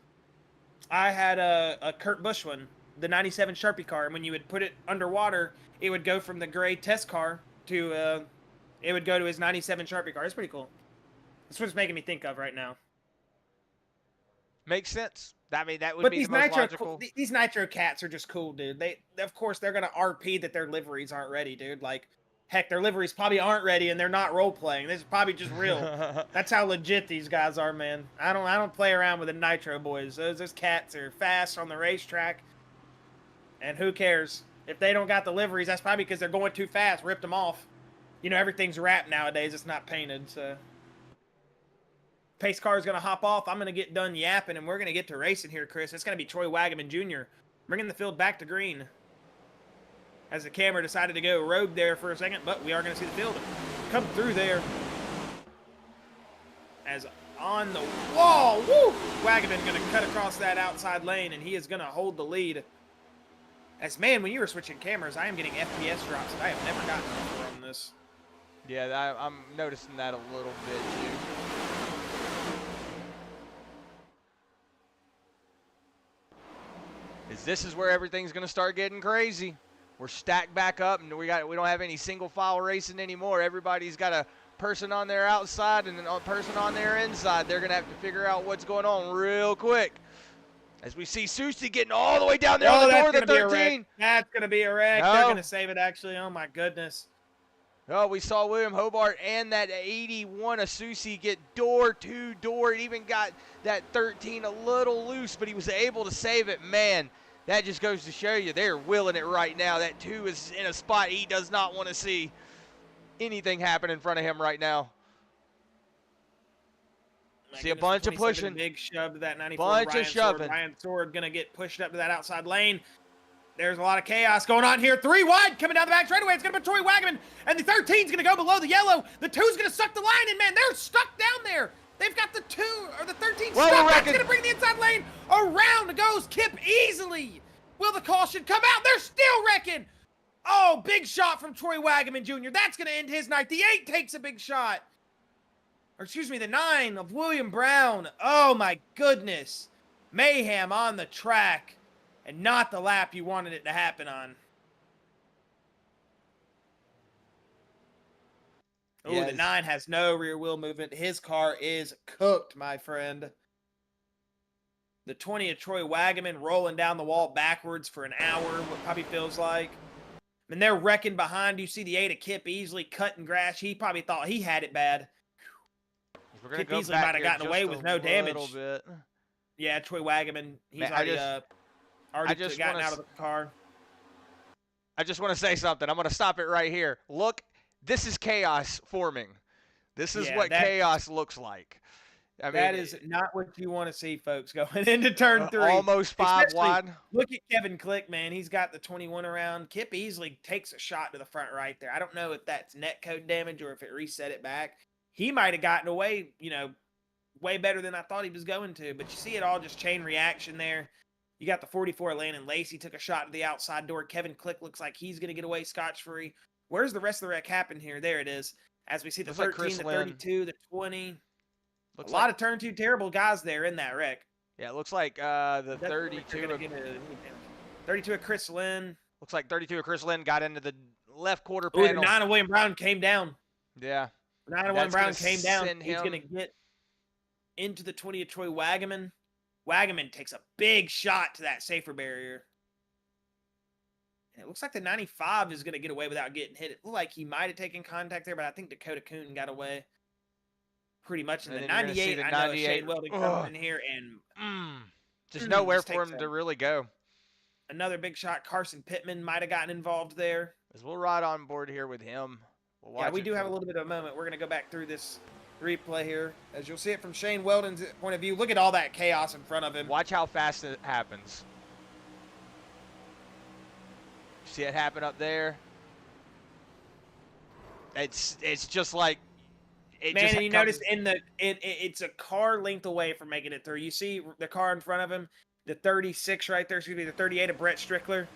I had a Kurt Busch one, the 97 Sharpie car, and when you would put it underwater, it would go from the gray test car to, it would go to his 97 Sharpie car. It's pretty cool. That's what it's making me think of right now. Makes sense. I mean, that would be the most logical. These Nitro cats are just cool, dude. Of course, they're going to RP that their liveries aren't ready, dude. Like, heck, their liveries probably aren't ready, and they're not role-playing. This is probably just real. That's how legit these guys are, man. I don't play around with the Nitro boys. Those cats are fast on the racetrack, and who cares? If they don't got the liveries, that's probably because they're going too fast, ripped them off. You know, everything's wrapped nowadays. It's not painted, so... Pace car is going to hop off. I'm going to get done yapping, and we're going to get to racing here, Chris. It's going to be Troy Wagaman Jr. bringing the field back to green. As the camera decided to go rogue there for a second, but we are going to see the field come through there. As on the wall, woo! Wagaman going to cut across that outside lane, and he is going to hold the lead. As, man, when you were switching cameras, I am getting FPS drops that I have never gotten before on this. Yeah, I'm noticing that a little bit, too. This is where everything's going to start getting crazy. We're stacked back up, and we don't have any single file racing anymore. Everybody's got a person on their outside and a person on their inside. They're going to have to figure out what's going on real quick. As we see Susie getting all the way down there on the door of the 13. That's going to be a wreck. No. They're going to save it, actually. Oh, my goodness. Oh, we saw William Hobart and that 81 of Susie get door to door. It even got that 13 a little loose, but he was able to save it. Man, that just goes to show you they're willing it right now. That 2 is in a spot he does not want to see anything happen in front of him right now. See a bunch of pushing. Big shove to that 94. Bunch of shoving. Ryan Sword going to get pushed up to that outside lane. There's a lot of chaos going on here. 3 wide coming down the back straightaway. It's going to be Troy Wagaman. And the 13's going to go below the yellow. The 2's going to suck the line in, man. They're stuck down there. They've got the 2 or the 13 stuck. That's going to bring the inside lane. Around goes Kip Easley. Will the caution come out? They're still wrecking. Oh, big shot from Troy Wagaman Jr. That's going to end his night. The 8 takes a big shot. Or excuse me, the 9 of William Brown. Oh, my goodness. Mayhem on the track. And not the lap you wanted it to happen on. Oh, yes. The 9 has no rear wheel movement. His car is cooked, my friend. The 20 of Troy Wagaman rolling down the wall backwards for an hour, what probably feels like. And they're wrecking behind. You see the 8 of Kip Easley cutting grass. He probably thought he had it bad. We're gonna Kip go Easley back might have here gotten away just with a no little damage. bit. Yeah, Troy Wagaman, he's Man, already I just gotten wanna out of the car. I just want to say something. I'm going to stop it right here. Look, this is chaos forming. This is Yeah, what chaos looks like. I mean, that is not what you want to see, folks, going into turn 3. Almost 5 Especially, wide. look at Kevin Click, man. He's got the 21 around. Kip easily takes a shot to the front right there. I don't know if that's net code damage or if it reset it back. He might have gotten away, way better than I thought he was going to. But you see it all just chain reaction there. You got the 44 Landon Lacey took a shot to the outside door. Kevin Click looks like he's going to get away scotch-free. Where's the rest of the wreck happen here? There it is. As we see the Looks like 13, Chris the Lynn. 32, the 20. Looks a lot of turn 2 terrible guys there in that wreck. Yeah, it looks like the That's 32 of, 32 of Chris Lynn. looks like 32 of Chris Lynn got into the left quarter Oh, the panel. 9 of William Brown came down. Yeah. 9 of William Brown came down. He's going to get into the 20 of Troy Wagaman. Wagaman takes a big shot to that safer barrier. And it looks like the 95 is going to get away without getting hit. It looked like he might have taken contact there, but I think Dakota Coon got away pretty much. In the 98, I know Shane Weldon comes in here and just nowhere for him to really go. Another big shot. Carson Pittman might have gotten involved there. As we'll ride on board here with him. Yeah, we do have a little bit of a moment. We're going to go back through this replay here. As you'll see it from Shane Weldon's point of view. Look at all that chaos in front of him. Watch how fast it happens. See it happen up there? It's just like man, and you notice it's a car length away from making it through. You see the car in front of him, the 36 right there, excuse me, the 38 of Brett Strickler.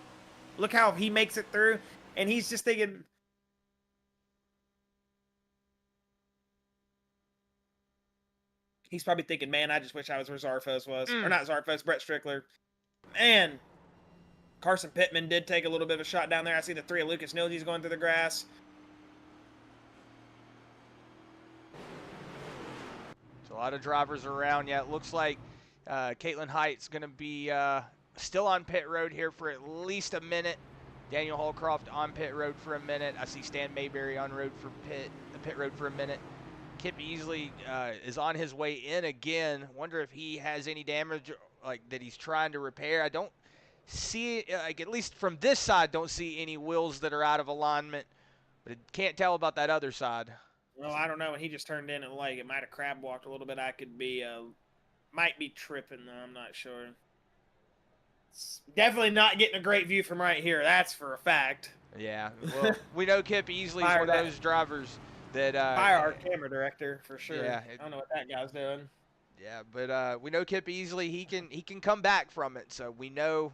Look how he makes it through, and he's just thinking, he's probably thinking, man, I just wish I was where Zarfos was. Or not Zarfos, Brett Strickler. Man, Carson Pittman did take a little bit of a shot down there. I see the 3 of Lucas Nilge's going through the grass. A lot of drivers around. Yeah, it looks like Caitlin Height's going to be still on pit road here for at least a minute. Daniel Holcroft on pit road for a minute. I see Stan Mayberry on road for pit road for a minute. Kip Easley is on his way in again. Wonder if he has any damage like that he's trying to repair. I don't see, like at least from this side, don't see any wheels that are out of alignment. But can't tell about that other side. Well, I don't know. When he just turned in and like it might have crab walked a little bit. I could be, might be tripping though. I'm not sure. It's definitely not getting a great view from right here. That's for a fact. Yeah. Well, we know Kip Easley is one of those drivers that fire our camera director for sure. Yeah. I don't know what that guy's doing. Yeah, but we know Kip Easley. He can come back from it. So we know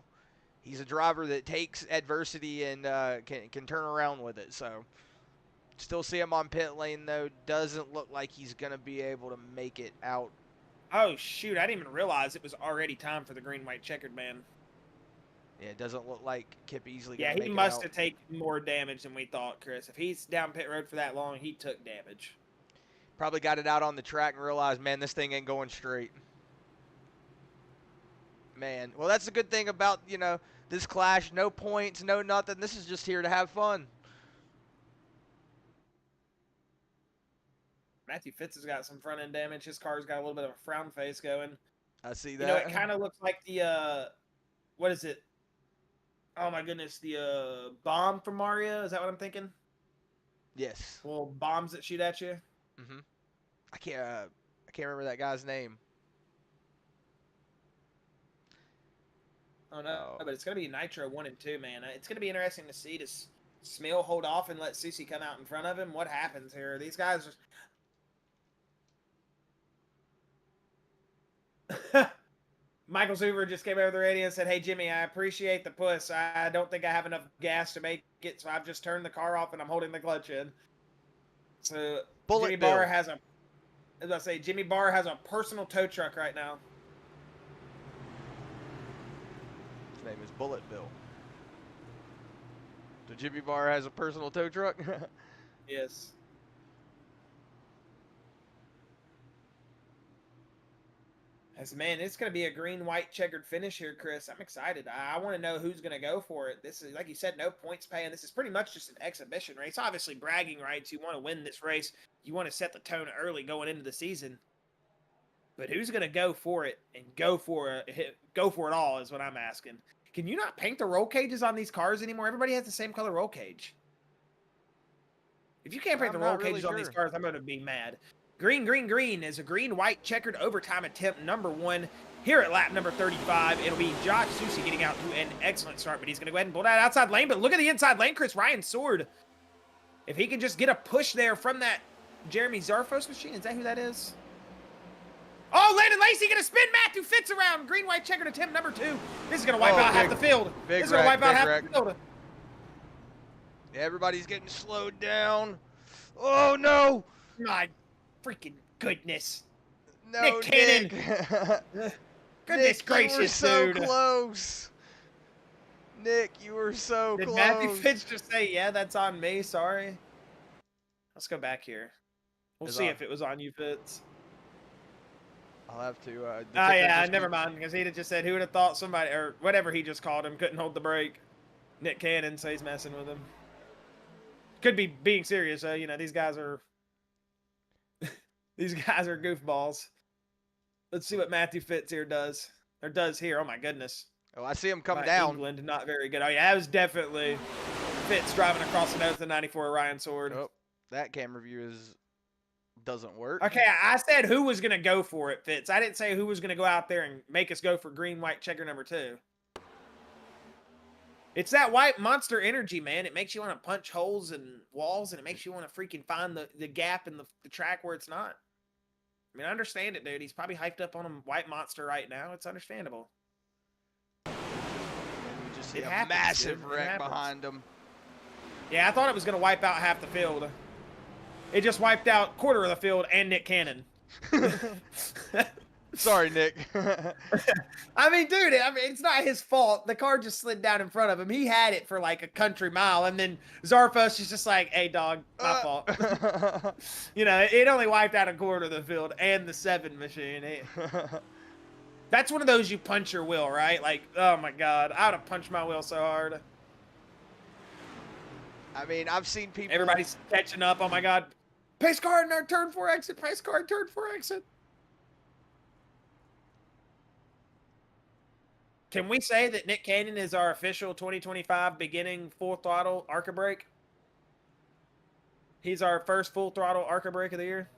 he's a driver that takes adversity and can turn around with it. So. Still see him on pit lane, though. Doesn't look like he's going to be able to make it out. Oh, shoot. I didn't even realize it was already time for the green-white checkered man. Yeah, it doesn't look like Kip Easley. Yeah, he must have taken more damage than we thought, Chris. If he's down pit road for that long, he took damage. Probably got it out on the track and realized, man, this thing ain't going straight. Man, well, that's the good thing about, this clash. No points, no nothing. This is just here to have fun. Matthew Fitz has got some front-end damage. His car's got a little bit of a frown face going. I see that. It kind of looks like the, what is it? Oh, my goodness. The bomb from Mario. Is that what I'm thinking? Yes. Little bombs that shoot at you. Mm-hmm. I can't remember that guy's name. Oh, no. But it's going to be Nitro 1 and 2, man. It's going to be interesting to see. Does Smil hold off and let Susie come out in front of him? What happens here? These guys are... Michael Zuber just came over the radio and said, "Hey, Jimmy, I appreciate the push. I don't think I have enough gas to make it, so I've just turned the car off and I'm holding the clutch in." So Jimmy Barr has a, as I say, Jimmy Barr has a personal tow truck right now. His name is Bullet Bill. So Jimmy Barr has a personal tow truck? Yes. Man, it's going to be a green-white checkered finish here, Chris. I'm excited. I want to know who's going to go for it. This is, like you said, no points pay, and this is pretty much just an exhibition race. Obviously, bragging rights. You want to win this race. You want to set the tone early going into the season. But who's going to go for it and go for it all is what I'm asking. Can you not paint the roll cages on these cars anymore? Everybody has the same color roll cage. If you can't paint the roll cages on these cars, I'm going to be mad. Green, green, green is a green-white checkered overtime attempt number 1 here at lap number 35. It'll be Josh Susie getting out to an excellent start, but he's going to go ahead and pull that outside lane. But look at the inside lane, Chris. Ryan Sword. If he can just get a push there from that Jeremy Zarfos machine. Is that who that is? Oh, Landon Lacey going to spin Matthew Fitz around. Green-white checkered attempt number 2. This is going to wipe out half the field. This is going to wipe out half the field. Everybody's getting slowed down. Oh, no. My freaking goodness. No, Nick Cannon. Goodness Nick, gracious, you were so dude. Close. Nick, you were so Did close. Matthew Fitz just say, yeah, that's on me? Sorry. Let's go back here. We'll see if it was on you, Fitz. I'll have to. Oh, yeah, never mind. Because he'd have just said, who would have thought somebody, or whatever he just called him, couldn't hold the brake. Nick Cannon, so he's messing with him. Could be being serious, though. You know, these guys are... These guys are goofballs. Let's see what Matthew Fitz here does. Or does here. Oh, my goodness. Oh, I see him come down. England, not very good. Oh, yeah, that was definitely Fitz driving across the nose of the 94 Ryan Sword. Oh, that camera view doesn't work. Okay, I said who was going to go for it, Fitz. I didn't say who was going to go out there and make us go for green-white checker number 2. It's that white monster energy, man. It makes you want to punch holes and walls, and it makes you want to freaking find the gap in the track where it's not. I mean, I understand it, dude. He's probably hyped up on a white monster right now. It's understandable. And we just see It a happens, massive dude. wreck behind him. Yeah, I thought it was going to wipe out half the field. It just wiped out quarter of the field and Nick Cannon. Sorry, Nick. I mean, dude, it's not his fault. The car just slid down in front of him. He had it for like a country mile, and then Zarfos is just like, hey, dog, my fault. You know, it only wiped out a quarter of the field and the 7 machine. That's one of those you punch your wheel, right? Like, oh, my God. I would have punched my wheel so hard. I mean, I've seen people. Everybody's catching up. Oh, my God. Pace car in our turn 4 exit. Pace car in turn 4 exit. Can we say that Nick Cannon is our official 2025 beginning full throttle ARCA brake? He's our first full throttle ARCA brake of the year.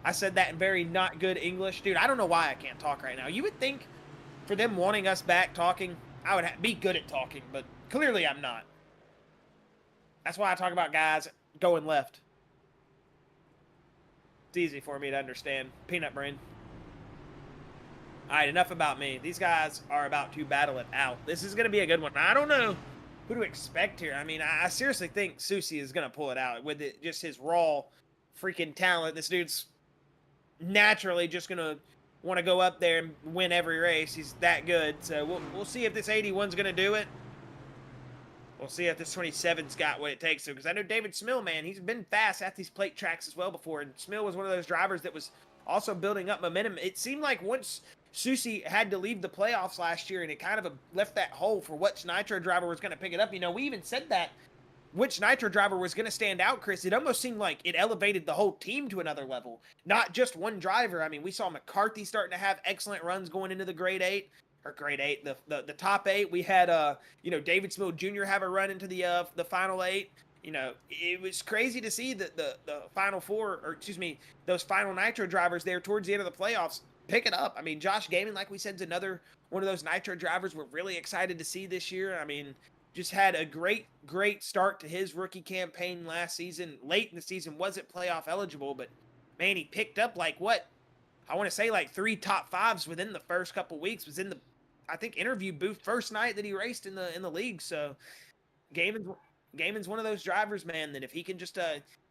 I said that in very not good English. Dude, I don't know why I can't talk right now. You would think for them wanting us back talking, I would be good at talking, but clearly I'm not. That's why I talk about guys going left. It's easy for me to understand. Peanut brain. All right, enough about me. These guys are about to battle it out. This is going to be a good one. I don't know who to expect here. I mean, I seriously think Susie is going to pull it out with just his raw freaking talent. This dude's naturally just going to want to go up there and win every race. He's that good. So we'll see if this 81's going to do it. We'll see if this 27's got what it takes to. Because I know David Smill, man, he's been fast at these plate tracks as well before. And Smill was one of those drivers that was also building up momentum. It seemed like once Susie had to leave the playoffs last year, and it kind of left that hole for which Nitro driver was going to pick it up. You know, we even said that which Nitro driver was going to stand out, Chris. It almost seemed like it elevated the whole team to another level, not just one driver. I mean, we saw McCarthy starting to have excellent runs going into the grade 8, the top 8. We had, you know, David Smill Jr. have a run into the final 8. You know, it was crazy to see the final 4, or excuse me, those final Nitro drivers there towards the end of the playoffs pick it up. I mean, Josh Gaming, like we said, is another one of those Nitro drivers we're really excited to see this year. I mean, just had a great start to his rookie campaign last season. Late in the season, wasn't playoff eligible, but man, he picked up like what? I want to say like 3 top 5s within the first couple weeks. Was in the, I think, interview booth first night that he raced in the league. So Gaming's one of those drivers, man, that if he can just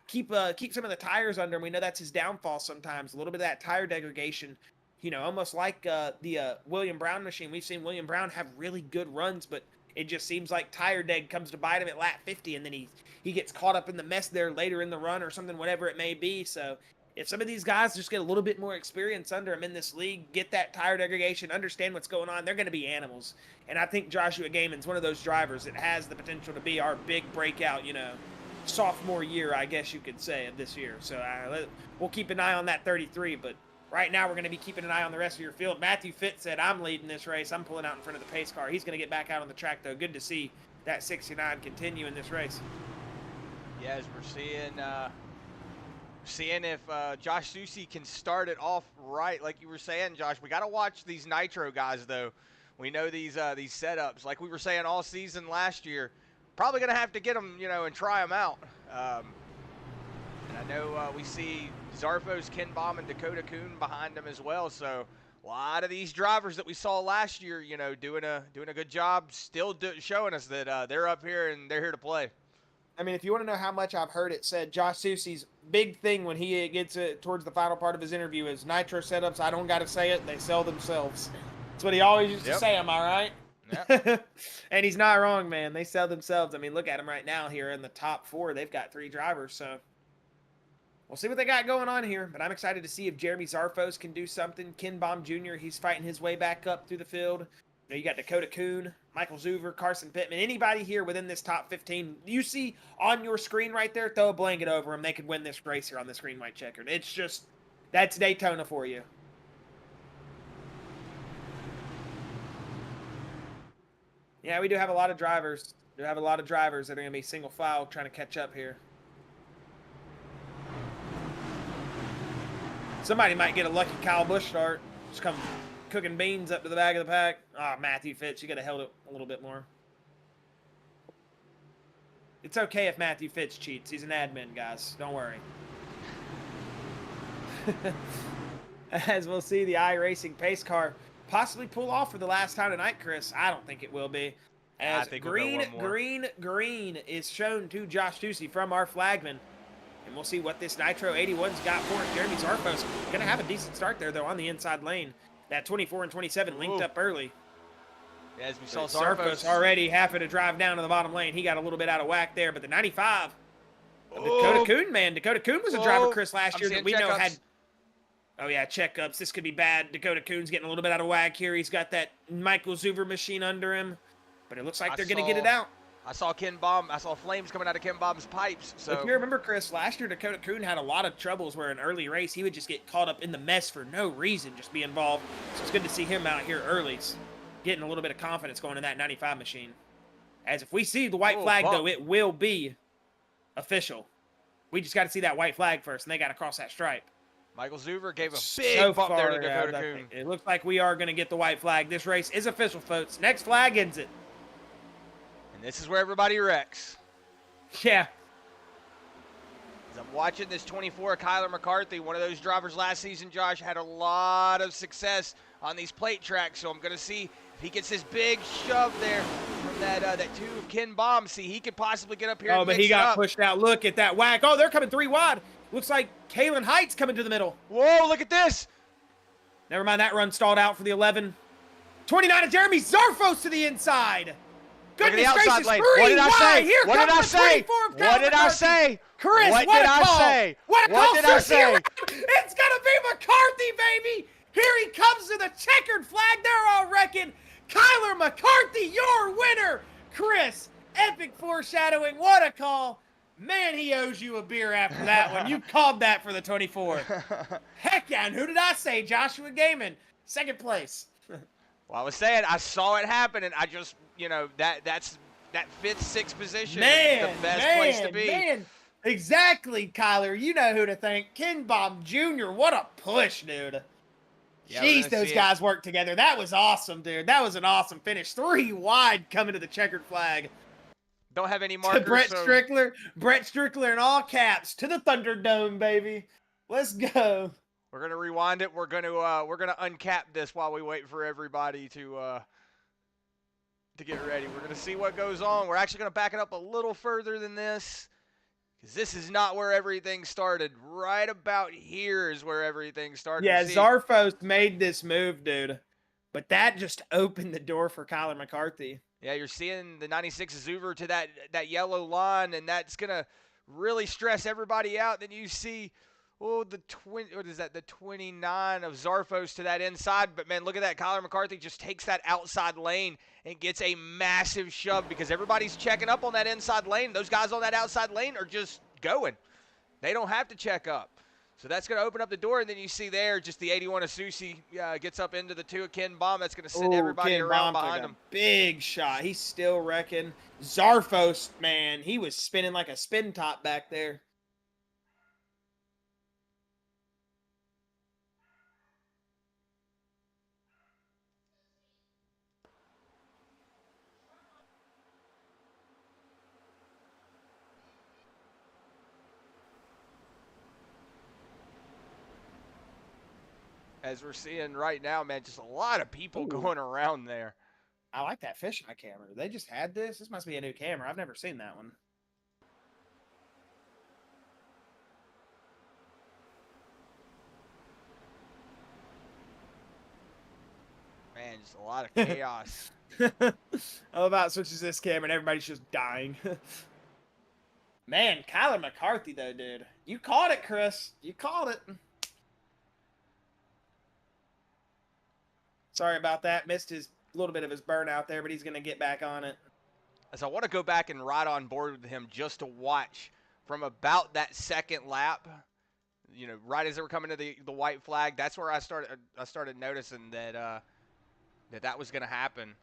keep some of the tires under him, we know that's his downfall sometimes. A little bit of that tire degradation. You know, almost like the William Brown machine. We've seen William Brown have really good runs, but it just seems like tire deg comes to bite him at lap 50, and then he gets caught up in the mess there later in the run or something, whatever it may be. So if some of these guys just get a little bit more experience under them in this league, get that tire degradation, understand what's going on, they're going to be animals. And I think Joshua Gayman's one of those drivers that has the potential to be our big breakout, sophomore year, I guess you could say, of this year. So we'll keep an eye on that 33, but right now we're going to be keeping an eye on the rest of your field. Matthew Fitz said, I'm leading this race. I'm pulling out in front of the pace car. He's going to get back out on the track, though. Good to see that 69 continue in this race. Yeah, as we're seeing if Josh Susi can start it off right, like you were saying, Josh. We got to watch these nitro guys, though. We know these setups, like we were saying all season last year. Probably going to have to get them, and try them out. And I know we see Zarfos, Ken Baum, and Dakota Kuhn behind them as well. So a lot of these drivers that we saw last year, doing a good job, still showing us that they're up here and they're here to play. I mean, if you want to know how much I've heard it said, Josh Susi's big thing when he gets towards the final part of his interview is nitro setups. I don't got to say it; they sell themselves. That's what he always used to say. Am I right? Yeah. And he's not wrong, man. They sell themselves. I mean, look at them right now here in the top 4. They've got 3 drivers, so we'll see what they got going on here. But I'm excited to see if Jeremy Zarfos can do something. Ken Baum Jr., he's fighting his way back up through the field. You got Dakota Kuhn, Michael Zuver, Carson Pittman. Anybody here within this top 15, you see on your screen right there, throw a blanket over them. They could win this race here on this green, white checkered. It's just, that's Daytona for you. Yeah, we do have a lot of drivers. We have a lot of drivers that are going to be single file trying to catch up here. Somebody might get a lucky Kyle Busch start. Just come cooking beans up to the back of the pack. Ah, oh, Matthew Fitz, you could have held it a little bit more. It's okay if Matthew Fitz cheats. He's an admin, guys. Don't worry. As we'll see, the iRacing pace car possibly pull off for the last time tonight, Chris. I don't think it will be. As green is shown to Josh Ducey from our flagman. And we'll see what this Nitro 81's got for it. Jeremy Zarfos going to have a decent start there, though, on the inside lane. That 24 and 27 linked up early. Yeah, as we saw Zarfos already having to drive down to the bottom lane. He got a little bit out of whack there, but the 95 of Dakota Kuhn, man. Dakota Kuhn was a driver, Chris, last year that we know had... Oh, yeah, checkups. This could be bad. Dakota Kuhn's getting a little bit out of whack here. He's got that Michael Zuver machine under him, but it looks like they're going to get it out. I saw Ken Baum. I saw flames coming out of Ken Baum's pipes. So if you remember, Chris, last year Dakota Kuhn had a lot of troubles where in early race he would just get caught up in the mess for no reason, just be involved. So it's good to see him out here early, getting a little bit of confidence going in that 95 machine. As if we see the white flag, though, it will be official. We just got to see that white flag first, and they got to cross that stripe. Michael Zuver gave a big bump there to Dakota Kuhn. It looks like we are going to get the white flag. This race is official, folks. Next flag ends it. And this is where everybody wrecks. Yeah. As I'm watching this 24, Kyler McCarthy, one of those drivers last season, Josh, had a lot of success on these plate tracks. So I'm going to see if he gets this big shove there from that 2 Ken Baum. See, he could possibly get up here and but he got pushed out. Look at that whack. Oh, they're coming 3 wide. Looks like Kalen Heights coming to the middle. Whoa, look at this. Never mind, that run stalled out for the 11. 29 of Jeremy Zarfos to the inside. Goodness gracious, lane. What did I say? Here what did I say? What did I say? Chris, what did I say? What did I say? It's going to be McCarthy, baby. Here he comes to the checkered flag. They're all wrecking. Kyler McCarthy, your winner. Chris, epic foreshadowing. What a call. Man, he owes you a beer after that one. You called that for the 24. Heck yeah, and who did I say? Joshua Gayman, second place. Well, I was saying, I saw it happen, and I just, that's that 5th, 6th position is the best place to be. Man, exactly, Kyler. You know who to thank. Ken Baum Jr., what a push, dude. Yeah, jeez, those guys worked together. That was awesome, dude. That was an awesome finish. 3 wide coming to the checkered flag. Don't have any markers. Brett Strickler in all caps to the Thunderdome, baby. Let's go. We're gonna rewind it. We're gonna uncap this while we wait for everybody to get ready. We're gonna see what goes on. We're actually gonna back it up a little further than this, because this is not where everything started. Right about here is where everything started. Yeah, Zarfos made this move, dude, but that just opened the door for Kyler McCarthy. Yeah, you're seeing the 96 Zuver to that yellow line, and that's going to really stress everybody out. Then you see Oh, what is that? The 29 of Zarfos to that inside. But man, look at that. Kyler McCarthy just takes that outside lane and gets a massive shove because everybody's checking up on that inside lane. Those guys on that outside lane are just going. They don't have to check up. So that's going to open up the door, and then you see there just the 81 of Susi gets up into the 2 of Ken Baum. That's going to send everybody Ken around Baum behind took a him. big shot. He's still wrecking. Zarfos, man, he was spinning like a spin top back there. As we're seeing right now, man, just a lot of people going around there. I like that fisheye camera. They just had this. This must be a new camera. I've never seen that one. Man, just a lot of chaos. All about switches this camera and everybody's just dying. Man, Kyler McCarthy though, dude. You called it, Chris. You called it. Sorry about that. Missed his little bit of his burnout there, but he's gonna get back on it. As I want to go back and ride on board with him just to watch from about that second lap. You know, right as they were coming to the white flag, that's where I started noticing that that was going to happen.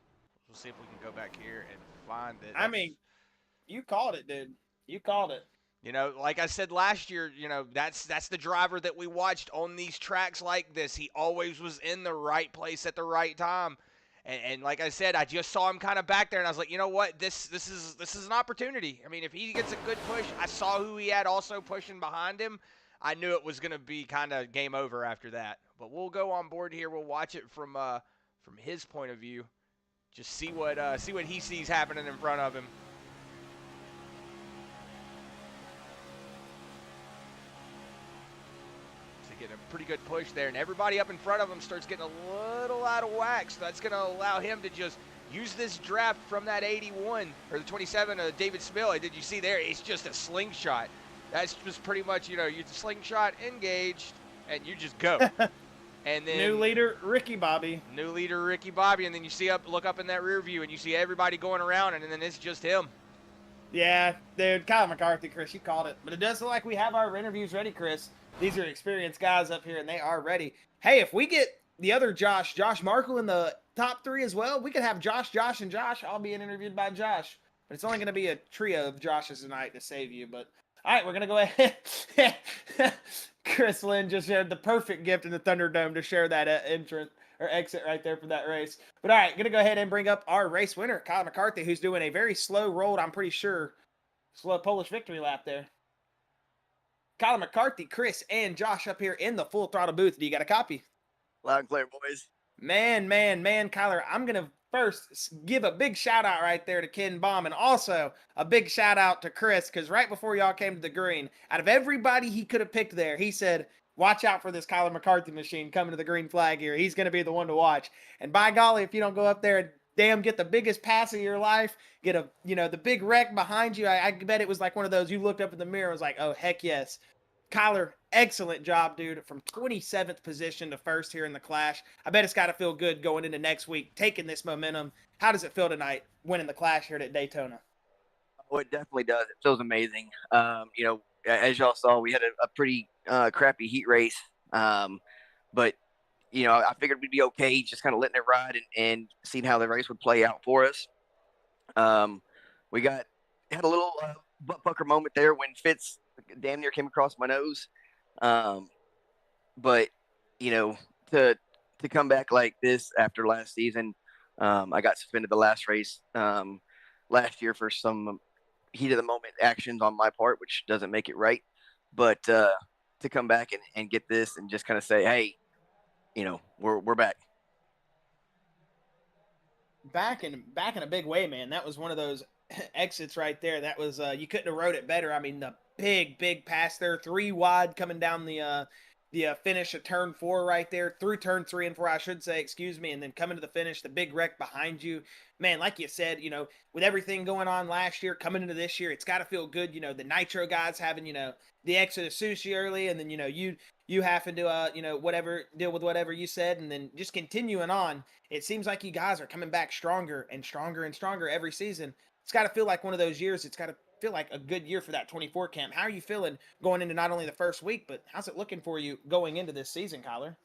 We'll see if we can go back here and find it. I mean, you called it, dude. You called it. You know, like I said last year, you know, that's the driver that we watched on these tracks like this. He always was in the right place at the right time. And like I said, I just saw him kind of back there, and I was like, you know what, this is an opportunity. I mean, if he gets a good push, I saw who he had also pushing behind him. I knew it was going to be kind of game over after that. But we'll go on board here. We'll watch it from his point of view. Just see what he sees happening in front of him. So getting a pretty good push there, and everybody up in front of him starts getting a little out of whack. So that's going to allow him to just use this draft from that 81 or the 27 of David Spill. Did you see there? It's just a slingshot. That's just pretty much, you know, you slingshot, engaged, and you just go. And then new leader, Ricky Bobby. New leader, Ricky Bobby. And then you look up in that rear view, and you see everybody going around, and then it's just him. Yeah, dude, Kyle McCarthy, Chris, you called it. But it does look like we have our interviews ready, Chris. These are experienced guys up here, and they are ready. Hey, if we get the other Josh Markle in the top 3 as well, we could have Josh, and Josh all being interviewed by Josh. But it's only going to be a trio of Joshes tonight to save you, but... All right, we're going to go ahead. Chris Lynn just shared the perfect gift in the Thunderdome to share that entrance or exit right there for that race. But all right, going to go ahead and bring up our race winner, Kyle McCarthy, who's doing a very slow rolled, I'm pretty sure, slow Polish victory lap there. Kyle McCarthy, Chris, and Josh up here in the Full Throttle booth. Do you got a copy? Loud and clear, boys. Man, Kyler, I'm going to first give a big shout out right there to Ken Baum, and also a big shout out to Chris, because right before y'all came to the green, out of everybody he could have picked there, he said, watch out for this Kyler McCarthy machine coming to the green flag here. He's going to be the one to watch. And by golly, if you don't go up there and damn get the biggest pass of your life, get the big wreck behind you, I bet it was like one of those, you looked up in the mirror and was like, oh, heck yes. Kyler, excellent job, dude. From 27th position to first here in the Clash. I bet it's got to feel good going into next week, taking this momentum. How does it feel tonight, winning the Clash here at Daytona? Oh, it definitely does. It feels amazing. As y'all saw, we had a pretty crappy heat race. But, I figured we'd be okay just kind of letting it ride and seeing how the race would play out for us. We had a little butt pucker moment there when Fitz damn near came across my nose. But to come back like this after last season, I got suspended the last race last year for some heat of the moment actions on my part, which doesn't make it right. But to come back and get this and just kind of say, hey, we're back. Back in a big way, man. That was one of those exits right there. That was you couldn't have rode it better. I mean, the big pass there, 3 wide coming down the finish of turn 4 right there, through turn 3 and 4, I should say, excuse me, and then coming to the finish, the big wreck behind you. Man, like you said, with everything going on last year, coming into this year, it's got to feel good. The Nitro guys having, the exit of Sushi early, and then, you having to, whatever, deal with whatever you said, and then just continuing on. It seems like you guys are coming back stronger and stronger and stronger every season. It's got to feel like one of those years. It's got to feel like a good year for that 24 camp. How are you feeling going into not only the first week, but how's it looking for you going into this season, Kyler?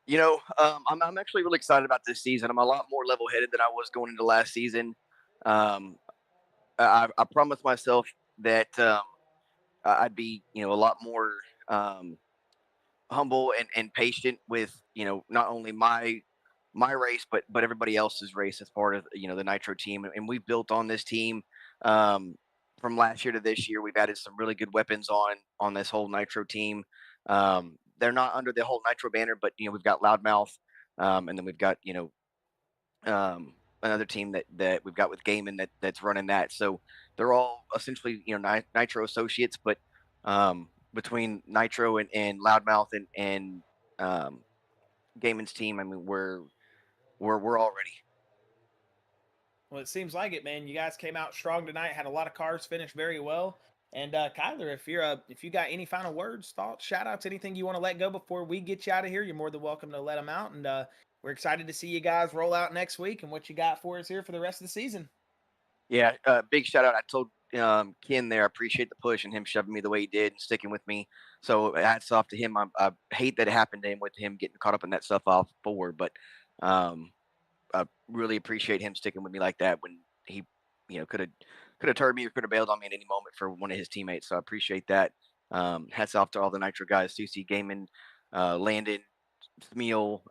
I'm actually really excited about this season. I'm a lot more level headed than I was going into last season. Um, I promised myself that I'd be, a lot more humble and patient with, not only my race, but everybody else's race as part of, the Nitro team. And we've built on this team um, from last year to this year. We've added some really good weapons on this whole Nitro team. They're not under the whole Nitro banner, but we've got Loudmouth, and then we've got another team that we've got with Gaiman that's running that. So they're all essentially Nitro associates, but between Nitro and Loudmouth and Gaiman's team, I mean we're all ready. Well, it seems like it, man. You guys came out strong tonight. Had a lot of cars finish very well. And Kyler, if you got any final words, thoughts, shout outs, anything you want to let go before we get you out of here, you're more than welcome to let them out. And we're excited to see you guys roll out next week and what you got for us here for the rest of the season. Yeah, big shout out. I told Ken there, I appreciate the push and him shoving me the way he did and sticking with me. So hats off to him. I hate that it happened to him with him getting caught up in that stuff off forward, but I really appreciate him sticking with me like that when he, could have turned me or could have bailed on me at any moment for one of his teammates. So I appreciate that. Hats off to all the Nitro guys, Susie, Gaiman, Landon, Smeal,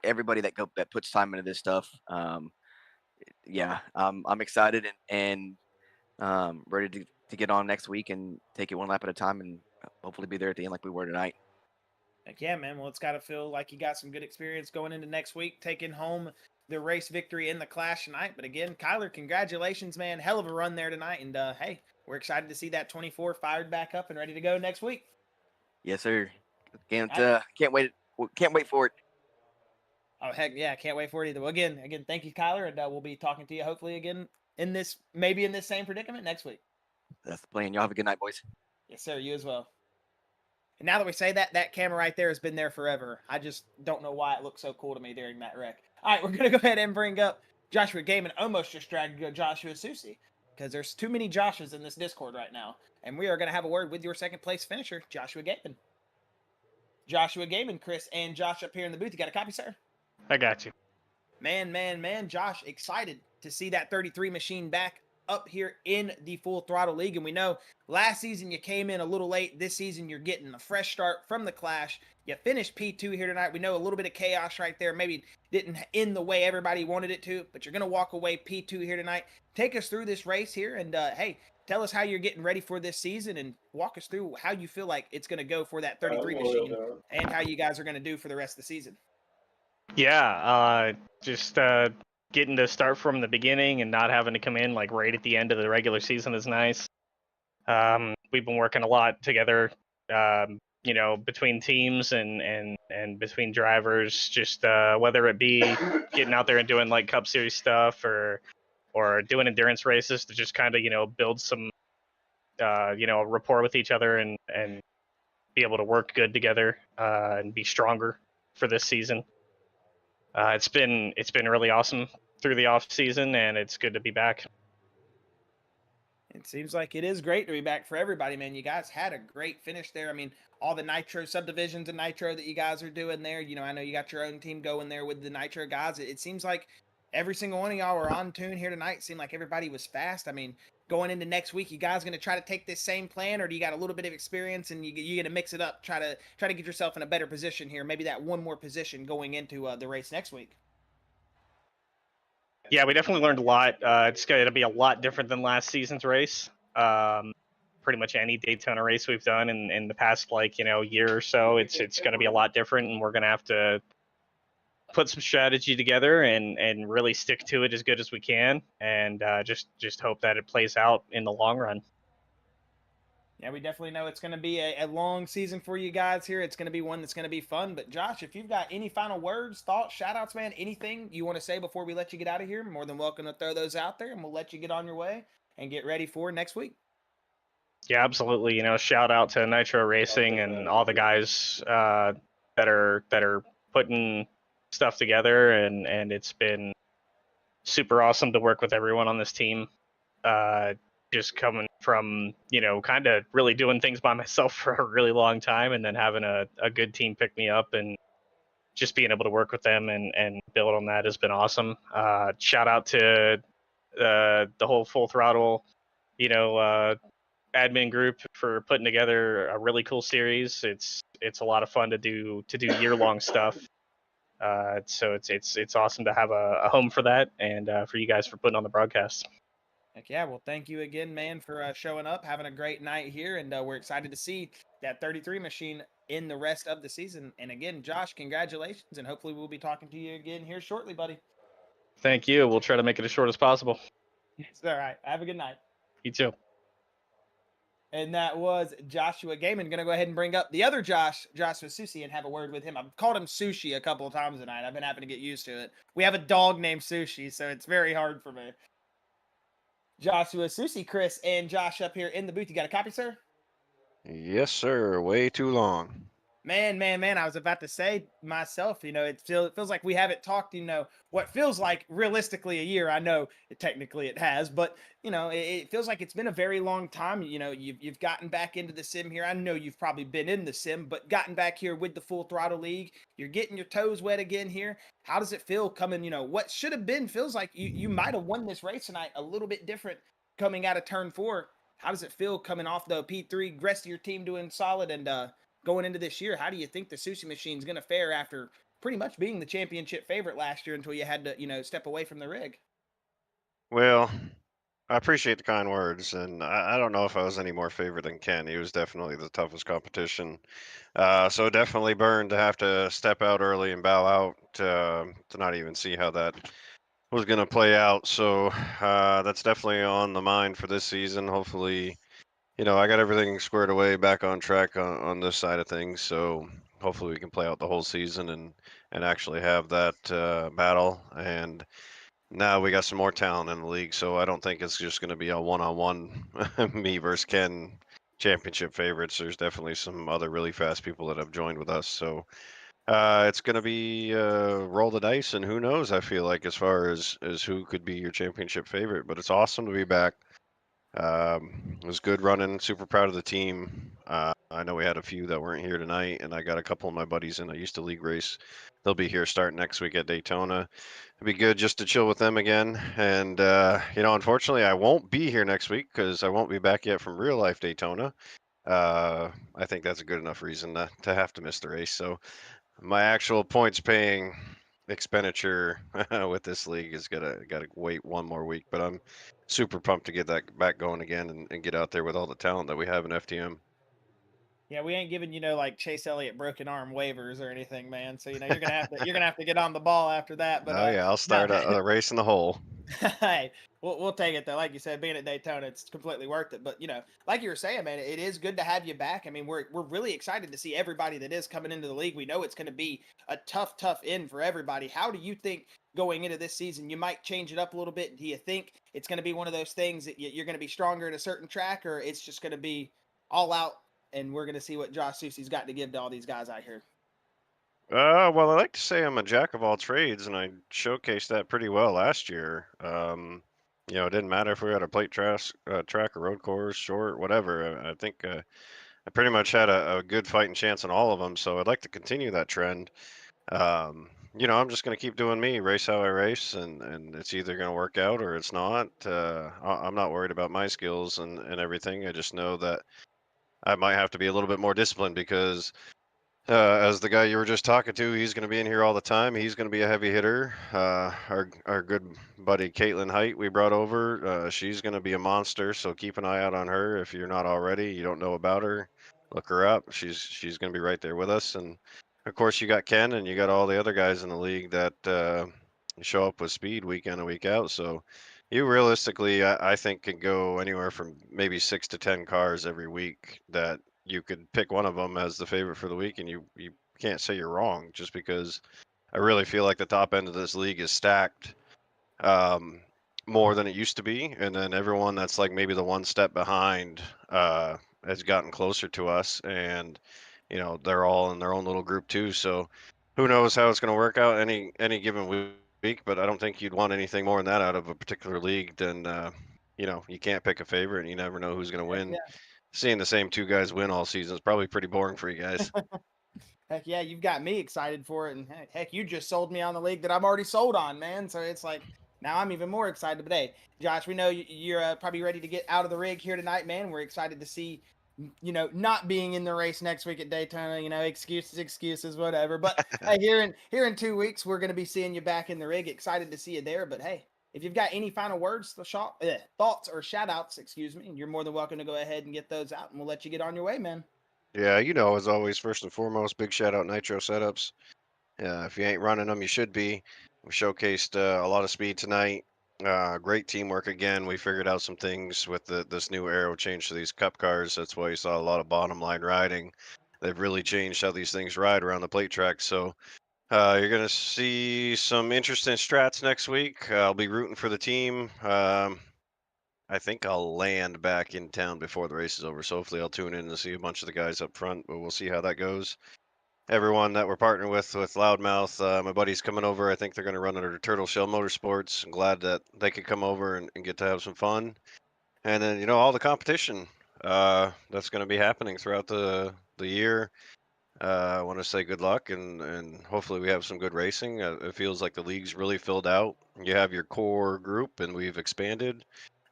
everybody that puts time into this stuff. Yeah, I'm excited and ready to get on next week and take it one lap at a time and hopefully be there at the end like we were tonight. Heck yeah, man. Well, it's got to feel like you got some good experience going into next week, taking home the race victory in the Clash tonight. But again, Kyler, congratulations, man. Hell of a run there tonight. And hey, we're excited to see that 24 fired back up and ready to go next week. Yes, sir. Can't Right. can't wait. Can't wait for it. Oh heck yeah, can't wait for it either. Well, again, thank you, Kyler, and we'll be talking to you hopefully again maybe in this same predicament next week. That's the plan. Y'all have a good night, boys. Yes, sir. You as well. And now that we say that, that camera right there has been there forever. I just don't know why it looked so cool to me during that wreck. All right, we're gonna go ahead and bring up Joshua Gaiman. Almost just dragged Joshua Susi because there's too many Joshes in this Discord right now, and we are gonna have a word with your second place finisher, Joshua Gaiman. Joshua Gaiman, Chris, and Josh up here in the booth. You got a copy, sir? I got you. Man, Josh, excited to see that 33 machine back up here in the Full Throttle League. And we know last season you came in a little late. This season you're getting a fresh start from the Clash. You finished P2 here tonight. We know a little bit of chaos right there. Maybe didn't end the way everybody wanted it to, but you're going to walk away P2 here tonight. Take us through this race here and, hey, tell us how you're getting ready for this season and walk us through how you feel like it's going to go for that 33 machine and how you guys are going to do for the rest of the season. Yeah, just getting to start from the beginning and not having to come in like right at the end of the regular season is nice. We've been working a lot together, between teams and between drivers, just whether it be getting out there and doing like Cup Series stuff or doing endurance races to just kind of build some rapport with each other and be able to work good together and be stronger for this season. It's been really awesome through the off season, and it's good to be back. It seems like it is great to be back for everybody, man. You guys had a great finish there. I mean, all the Nitro subdivisions of Nitro that you guys are doing there. I know you got your own team going there with the Nitro guys. It seems like every single one of y'all were on tune here tonight. It seemed like everybody was fast. I mean, going into next week, you guys going to try to take this same plan, or do you got a little bit of experience and you going to mix it up, try to get yourself in a better position here, maybe that one more position going into the race next week? Yeah, we definitely learned a lot. It's going to be a lot different than last season's race. Pretty much any Daytona race we've done in the past year or so, it's going to be a lot different, and we're going to have to put some strategy together and really stick to it as good as we can, and just hope that it plays out in the long run. Yeah, we definitely know it's going to be a long season for you guys here. It's going to be one that's going to be fun. But Josh, if you've got any final words, thoughts, shout outs, man, anything you want to say before we let you get out of here, more than welcome to throw those out there, and we'll let you get on your way and get ready for next week. Yeah, absolutely. Shout out to Nitro Racing and all the guys that are putting stuff together, and it's been super awesome to work with everyone on this team. Just coming from kind of really doing things by myself for a really long time, and then having a good team pick me up, and just being able to work with them and build on that has been awesome. Shout out to the whole Full Throttle, admin group for putting together a really cool series. It's a lot of fun to do year long stuff. So it's awesome to have a home for that, and for you guys for putting on the broadcast. Heck yeah, well, thank you again, man, for showing up, having a great night here, and we're excited to see that 33 machine in the rest of the season. And again, Josh, congratulations, and hopefully we'll be talking to you again here shortly, buddy. Thank you. We'll try to make it as short as possible. It's all right. Have a good night. You too. And that was Joshua Gaiman. Going to go ahead and bring up the other Joshua Sushi, and have a word with him. I've called him Sushi a couple of times tonight. I've been having to get used to it. We have a dog named Sushi, so it's very hard for me. Joshua Sushi, Chris, and Josh up here in the booth. You got a copy, sir? Yes, sir. Way too long. Man, I was about to say myself, it feels like we haven't talked, what feels like realistically a year. I know technically it has, but it feels like it's been a very long time. You've gotten back into the sim here. I know you've probably been in the sim, but gotten back here with the Full Throttle League. You're getting your toes wet again here. How does it feel coming, what should have been, feels like you might have won this race tonight a little bit different coming out of turn 4. How does it feel coming off the P3, rest of your team doing solid, and going into this year? How do you think the Sushi Machine's going to fare after pretty much being the championship favorite last year until you had to, step away from the rig? Well, I appreciate the kind words, and I don't know if I was any more favorite than Ken. He was definitely the toughest competition. So definitely burned to have to step out early and bow out to not even see how that was going to play out. So that's definitely on the mind for this season. Hopefully, I got everything squared away, back on track on this side of things. So hopefully we can play out the whole season and actually have that battle. And now we got some more talent in the league, so I don't think it's just going to be a one-on-one me versus Ken championship favorites. There's definitely some other really fast people that have joined with us. So it's going to be roll the dice, and who knows, I feel like, as far as who could be your championship favorite. But it's awesome to be back. It was good running. Super proud of the team. I know we had a few that weren't here tonight, and I got a couple of my buddies in. I used to league race. They'll be here starting next week at Daytona. It'd be good just to chill with them again. And unfortunately, I won't be here next week because I won't be back yet from real life Daytona. I think that's a good enough reason to have to miss the race. So my actual points paying expenditure with this league is gotta wait one more week, but I'm super pumped to get that back going again and get out there with all the talent that we have in FTM. Yeah, we ain't giving like Chase Elliott broken arm waivers or anything, man. So you're gonna have to get on the ball after that. But Oh yeah, I'll start a race in the hole. hey, we'll take it though. Like you said, being at Daytona, it's completely worth it. But like you were saying, man, it is good to have you back. I mean, we're really excited to see everybody that is coming into the league. We know it's going to be a tough end for everybody. How do you think going into this season you might change it up a little bit? Do you think it's going to be one of those things that you're going to be stronger at a certain track, or it's just going to be all out and we're going to see what Josh Susie's got to give to all these guys out here? Well, I like to say I'm a jack of all trades, and I showcased that pretty well last year. It didn't matter if we had a plate track or road course, short, whatever. I think I pretty much had a good fighting chance in all of them, so I'd like to continue that trend. I'm just going to keep doing me, race how I race, and it's either going to work out or it's not. I'm not worried about my skills and everything. I just know that I might have to be a little bit more disciplined because as the guy you were just talking to, he's going to be in here all the time. He's going to be a heavy hitter. Our good buddy Caitlin Height we brought over. She's going to be a monster. So keep an eye out on her. If you're not already, you don't know about her, look her up. She's going to be right there with us. And of course, you got Ken and you got all the other guys in the league that show up with speed week in and week out. So You realistically, I think, can go anywhere from maybe 6 to 10 cars every week that you could pick one of them as the favorite for the week, and you can't say you're wrong just because I really feel like the top end of this league is stacked um, more than it used to be, and then everyone that's like maybe the one step behind has gotten closer to us, and they're all in their own little group too. So who knows how it's going to work out any given week? But I don't think you'd want anything more than that out of a particular league than you can't pick a favorite, and you never know who's going to Heck win. yeah. Seeing the same two guys win all season is probably pretty boring for you guys. Heck yeah, you've got me excited for it, and heck, you just sold me on the league that I'm already sold on, man. So it's like now I'm even more excited. But hey, Josh, we know you're probably ready to get out of the rig here tonight, man. We're excited to see, not being in the race next week at Daytona. Excuses, whatever. But hey, here in 2 weeks, we're gonna be seeing you back in the rig. Excited to see you there. But hey, if you've got any final words, thoughts, or shout outs, excuse me, you're more than welcome to go ahead and get those out, and we'll let you get on your way, man. Yeah, as always, first and foremost, big shout out Nitro Setups. If you ain't running them, you should be. We showcased a lot of speed tonight. Great teamwork again. We figured out some things with this new aero change to these cup cars. That's why you saw a lot of bottom line riding. They've really changed how these things ride around the plate track. So you're going to see some interesting strats next week. I'll be rooting for the team. I think I'll land back in town before the race is over. So hopefully I'll tune in to see a bunch of the guys up front, but we'll see how that goes. Everyone that we're partnering with Loudmouth. My buddy's coming over. I think they're going to run under Turtle Shell Motorsports. I'm glad that they could come over and get to have some fun. And then all the competition that's going to be happening throughout the year. I want to say good luck and hopefully we have some good racing. It feels like the league's really filled out. You have your core group and we've expanded.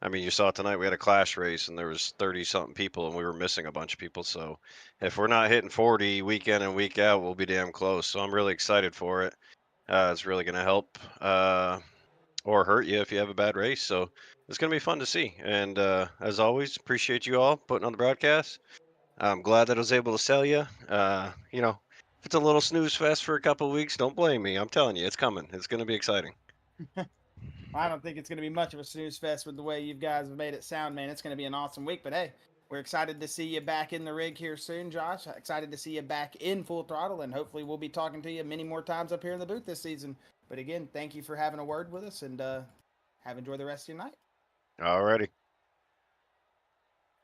I mean, you saw tonight we had a clash race and there was 30 something people and we were missing a bunch of people. So if we're not hitting 40 week in and week out, we'll be damn close. So I'm really excited for it. It's really going to help or hurt you if you have a bad race. So it's going to be fun to see. And as always, appreciate you all putting on the broadcast. I'm glad that I was able to sell you. If it's a little snooze fest for a couple of weeks, don't blame me. I'm telling you, it's coming. It's going to be exciting. I don't think it's going to be much of a snooze fest with the way you guys have made it sound, man. It's going to be an awesome week. But hey, we're excited to see you back in the rig here soon, Josh. Excited to see you back in Full Throttle, and hopefully we'll be talking to you many more times up here in the booth this season. But again, thank you for having a word with us, and have enjoyed the rest of your night. Alrighty.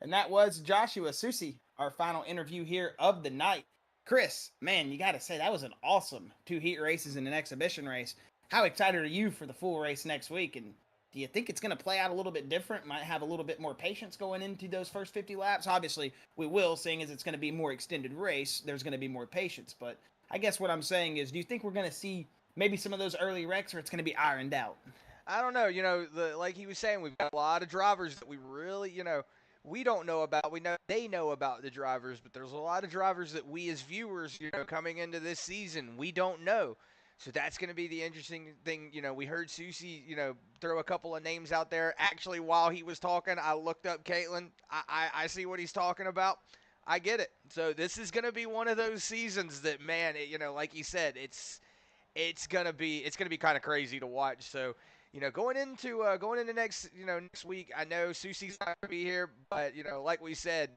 And that was Joshua Susi, our final interview here of the night. Chris, man, you got to say that was an awesome 2 heat races and an exhibition race. How excited are you for the full race next week? And do you think it's going to play out a little bit different? Might have a little bit more patience going into those first 50 laps? Obviously, we will, seeing as it's going to be a more extended race. There's going to be more patience. But I guess what I'm saying is, do you think we're going to see maybe some of those early wrecks, or it's going to be ironed out? I don't know. Like he was saying, we've got a lot of drivers that we really, we don't know about. We know they know about the drivers, but there's a lot of drivers that we as viewers, coming into this season, we don't know. So that's going to be the interesting thing. We heard Susie, throw a couple of names out there. Actually, while he was talking, I looked up Caitlin. I see what he's talking about. I get it. So this is going to be one of those seasons that, man, like he said, it's gonna be kind of crazy to watch. So, going into next week, I know Susie's not gonna be here, but like we said,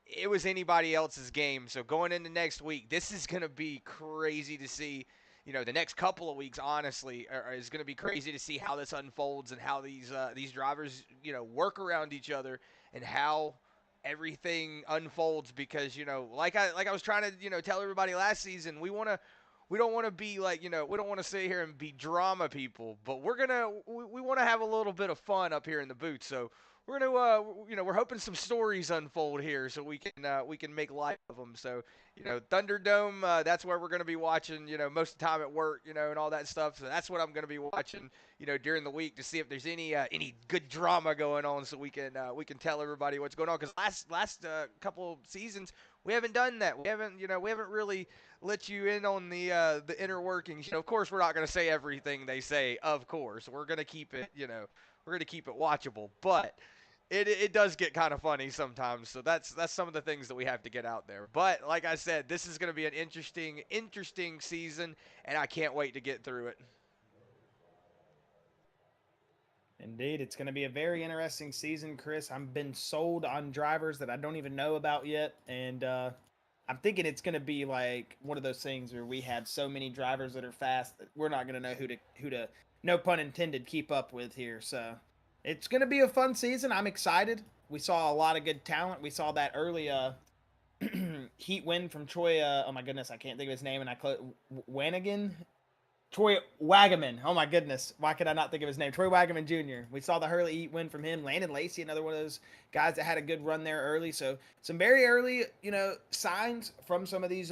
it was anybody else's game. So going into next week, this is gonna be crazy to see. The next couple of weeks, honestly, is going to be crazy to see how this unfolds and how these drivers, work around each other and how everything unfolds. Because like I was trying to tell everybody last season, we don't want to be like we don't want to sit here and be drama people, but we want to have a little bit of fun up here in the booth. So we're gonna we're hoping some stories unfold here so we can make light of them. So Thunderdome, that's where we're gonna be watching most of the time at work, and all that stuff. So that's what I'm gonna be watching during the week to see if there's any good drama going on, so we can tell everybody what's going on. Because last couple seasons we haven't done that. We haven't really let you in on the inner workings. Of course, we're not gonna say everything they say. Of course, we're gonna keep it we're gonna keep it watchable, but it does get kind of funny sometimes. So that's some of the things that we have to get out there. But like I said, this is going to be an interesting season, and I can't wait to get through it. Indeed, it's going to be a very interesting season, Chris. I've been sold on drivers that I don't even know about yet, and I'm thinking it's going to be like one of those things where we have so many drivers that are fast that we're not going to know who to no pun intended keep up with here. So it's going to be a fun season. I'm excited. We saw a lot of good talent. We saw that early heat win from Troy. Oh my goodness, I can't think of his name, and Wanigan. Troy Wagaman. Oh my goodness. Why could I not think of his name? Troy Wagaman Jr. We saw the Hurley Heat win from him. Landon Lacey, another one of those guys that had a good run there early. So some very early, signs from some of these,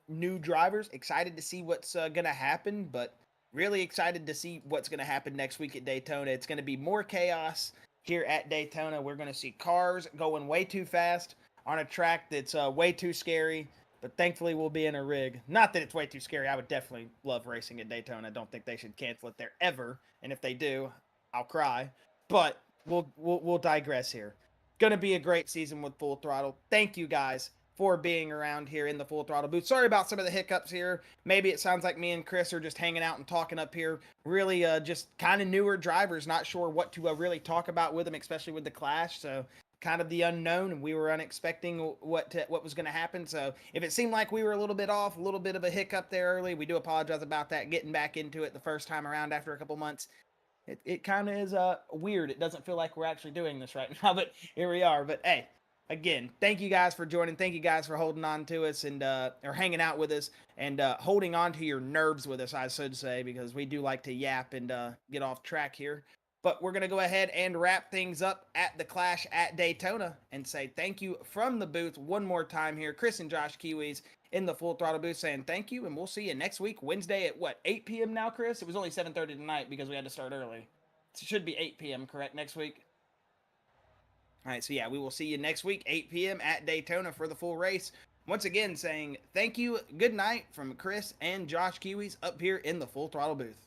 new drivers. Excited to see what's going to happen, but really excited to see what's going to happen next week at Daytona. It's going to be more chaos here at Daytona. We're going to see cars going way too fast on a track that's way too scary. But thankfully, we'll be in a rig. Not that it's way too scary. I would definitely love racing at Daytona. I don't think they should cancel it there ever. And if they do, I'll cry. But we'll digress here. Gonna be a great season with Full Throttle. Thank you guys for being around here in the Full Throttle booth. Sorry about some of the hiccups here. Maybe it sounds like me and Chris are just hanging out and talking up here. Really, just kind of newer drivers. Not sure what to really talk about with them, especially with the Clash. So kind of the unknown, and we were unexpecting what was going to happen. So if it seemed like we were a little bit off, a little bit of a hiccup there early, we do apologize about that. Getting back into it the first time around after a couple months, it kind of is weird. It doesn't feel like we're actually doing this right now, but here we are. But hey, again, thank you guys for joining. Thank you guys for holding on to us and or hanging out with us and holding on to your nerves with us, I should say, because we do like to yap and get off track here. But we're going to go ahead and wrap things up at the Clash at Daytona and say thank you from the booth one more time here. Chris and Josh Kiwis in the Full Throttle booth saying thank you, and we'll see you next week, Wednesday at 8 p.m. now, Chris? It was only 7:30 tonight because we had to start early. It should be 8 p.m., correct, next week? All right, so yeah, we will see you next week, 8 p.m. at Daytona for the full race. Once again, saying thank you, good night from Chris and Josh Kiwis up here in the Full Throttle booth.